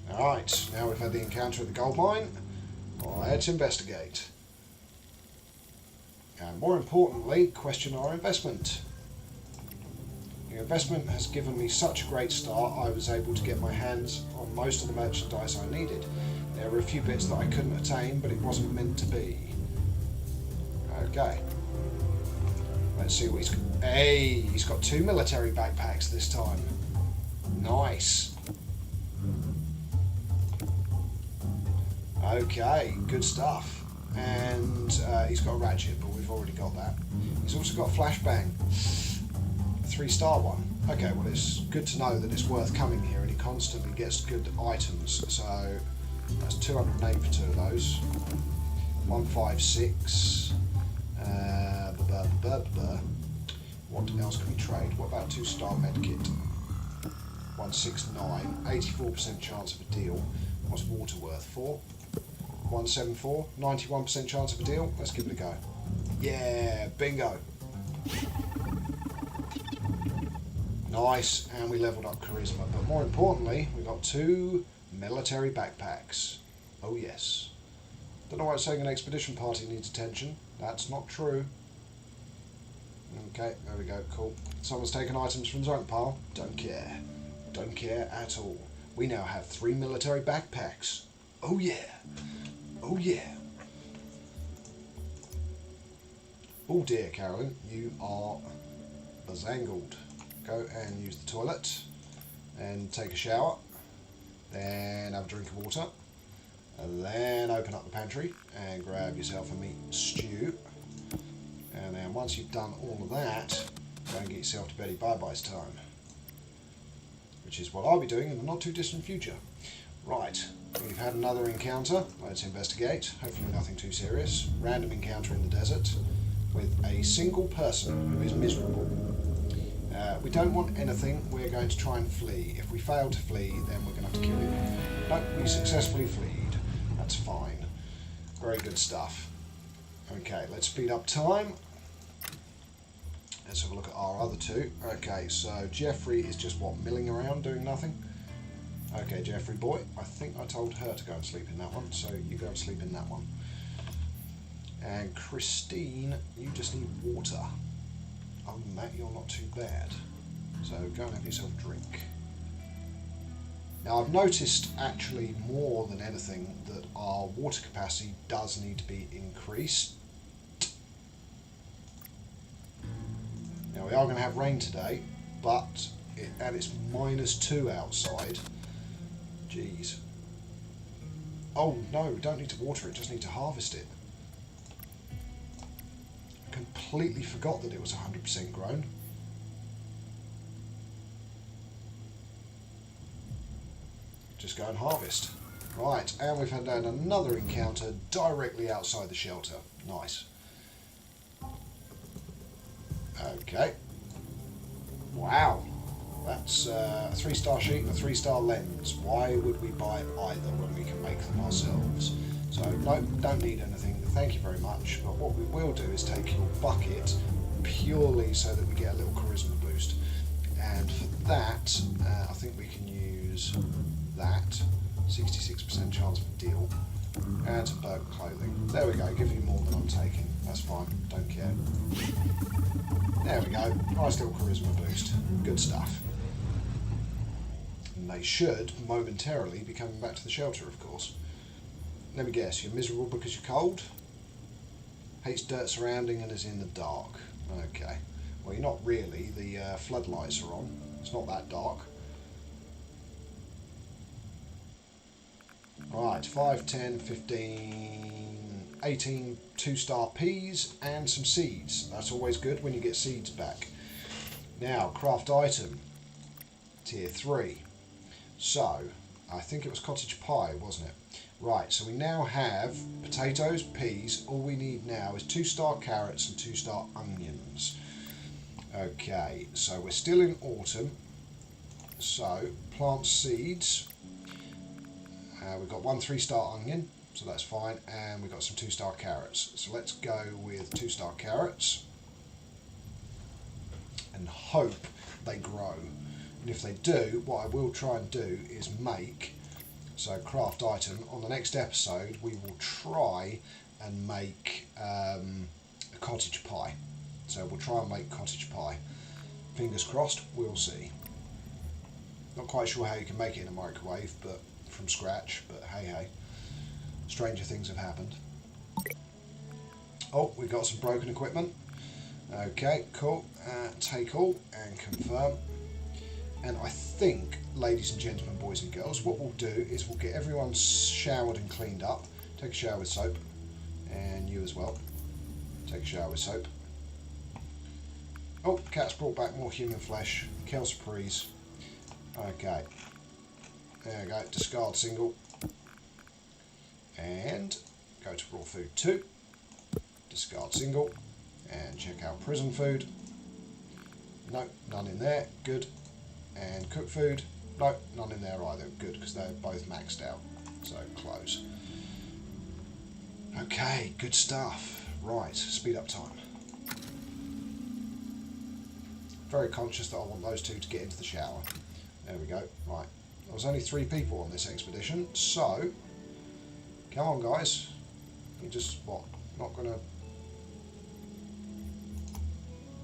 Alright, now we've had the encounter at the gold mine. Let's investigate. And more importantly, question our investment. Your investment has given me such a great start, I was able to get my hands on most of the merchandise I needed. There were a few bits that I couldn't attain, but it wasn't meant to be. Okay. Let's see what he's got. Hey, he's got 2 military backpacks this time. Nice. Okay, good stuff. And he's got a ratchet, but we've already got that. He's also got a flashbang. 3-star one. Okay, well it's good to know that it's worth coming here, and he constantly gets good items. So that's 208 for 2 of those. 156. What else can we trade? What about 2-star medkit? 169. 84% chance of a deal. What's water worth? 4. 174. 91% chance of a deal. Let's give it a go. Yeah, bingo. Nice, and we leveled up charisma, but more importantly, we got 2 military backpacks. Oh yes. Don't know why it's saying an expedition party needs attention. That's not true. Okay, there we go, cool. Someone's taken items from the junk pile. Don't care. Don't care at all. We now have 3 military backpacks. Oh yeah. Oh yeah. Oh dear, Carolyn, you are bazangled. Go and use the toilet and take a shower, then have a drink of water, and then open up the pantry and grab yourself a meat stew, and then once you've done all of that, go and get yourself to Betty Bye-Bye's time, which is what I'll be doing in the not too distant future. Right, we've had another encounter. Let's investigate. Hopefully nothing too serious. Random encounter in the desert with a single person who is miserable. We don't want anything, we're going to try and flee. If we fail to flee, then we're going to have to kill him. No, we successfully fleed. That's fine. Very good stuff. Okay, let's speed up time. Let's have a look at our other 2. Okay, so Jeffrey is just, what, milling around, doing nothing? Okay, Jeffrey boy, I think I told her to go and sleep in that one, so you go and sleep in that one. And Christine, you just need water. Other than that, you're not too bad. So go and have yourself a drink. Now I've noticed actually more than anything that our water capacity does need to be increased. Now we are going to have rain today, but and it's -2 outside. Jeez. Oh no, we don't need to water it, just need to harvest it. Completely forgot that it was 100% grown. Just go and harvest. Right, and we've had another encounter directly outside the shelter. Nice. Okay. Wow. That's a 3-star sheet and a 3-star lens. Why would we buy either when we can make them ourselves? So, no, don't need anything. Thank you very much. But what we will do is take your bucket purely so that we get a little charisma boost. And for that, I think we can use that. 66% chance of a deal. And some burnt clothing. There we go, give you more than I'm taking. That's fine, don't care. There we go, nice little charisma boost. Good stuff. And they should momentarily be coming back to the shelter, of course. Let me guess, you're miserable because you're cold? Hates dirt surrounding and is in the dark. Okay. Well, you're not really. The floodlights are on. It's not that dark. Right, 5, 10, 15, 18 2-star peas and some seeds. That's always good when you get seeds back. Now, craft item. Tier 3. So, I think it was cottage pie, wasn't it? Right, so we now have potatoes, peas. All we need now is 2-star carrots and 2-star onions. Okay, so we're still in autumn. So, plant seeds. We've got 1 3-star onion, so that's fine. And we've got some 2-star carrots. So let's go with 2-star carrots. And hope they grow. And if they do, what I will try and do is make... So craft item, on the next episode we will try and make a cottage pie. So we'll try and make cottage pie. Fingers crossed, we'll see. Not quite sure how you can make it in a microwave, but from scratch, but hey hey. Stranger things have happened. Oh, we've got some broken equipment. Okay, cool. Take all and confirm. And I think, ladies and gentlemen, boys and girls, what we'll do is we'll get everyone showered and cleaned up. Take a shower with soap. And you as well. Take a shower with soap. Oh, cat's brought back more human flesh. Kill surprise. Okay. There we go. Discard single. And go to raw food 2. Discard single. And check out prison food. No, none in there. Good. And cooked food, no, none in there either. Good, because they're both maxed out. So close. Okay, good stuff. Right, speed up time. Very conscious that I want those two to get into the shower. There we go. Right, there was only 3 people on this expedition, so come on, guys. You just what? Not gonna.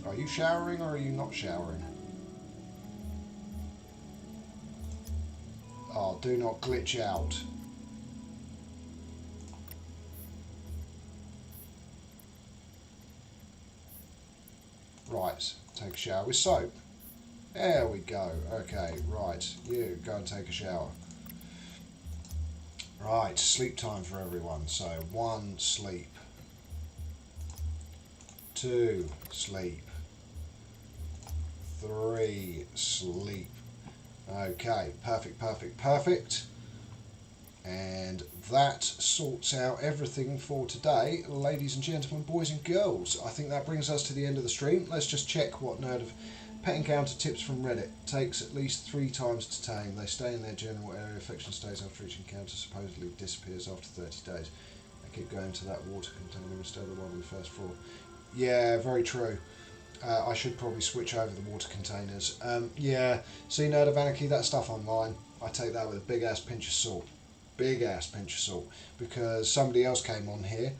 Are you showering or are you not showering? Oh, do not glitch out. Right, take a shower with soap. There we go. Okay, right, you go and take a shower. Right, sleep time for everyone. So 1, sleep. 2, sleep. 3, sleep. Okay, perfect, perfect, perfect. And that sorts out everything for today, ladies and gentlemen, boys and girls. I think that brings us to the end of the stream. Let's just check what nerd of pet encounter tips from Reddit. Takes at least 3 times to tame. They stay in their general area. Affection stays after each encounter. Supposedly disappears after 30 days. I keep going to that water container instead of the one on the first floor. Yeah, very true. I should probably switch over the water containers. Yeah, see, Nerd of Anarchy, that stuff online, I take that with a big ass pinch of salt. Big ass pinch of salt. Because somebody else came on here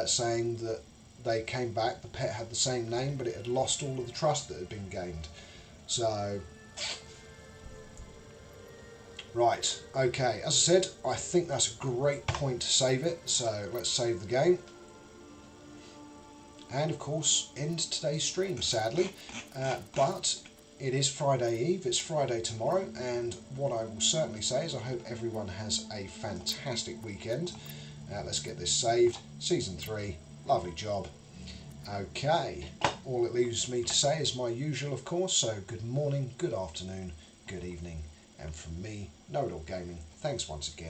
saying that they came back, the pet had the same name, but it had lost all of the trust that had been gained. So, right, okay, as I said, I think that's a great point to save it. So let's save the game. And of course end today's stream, sadly, but it is Friday Eve, it's Friday tomorrow, and what I will certainly say is I hope everyone has a fantastic weekend. Let's get this saved. Season 3, lovely job. Okay, all it leaves me to say is my usual, of course, so good morning, good afternoon, good evening, and from me, Know It All Gaming, thanks once again.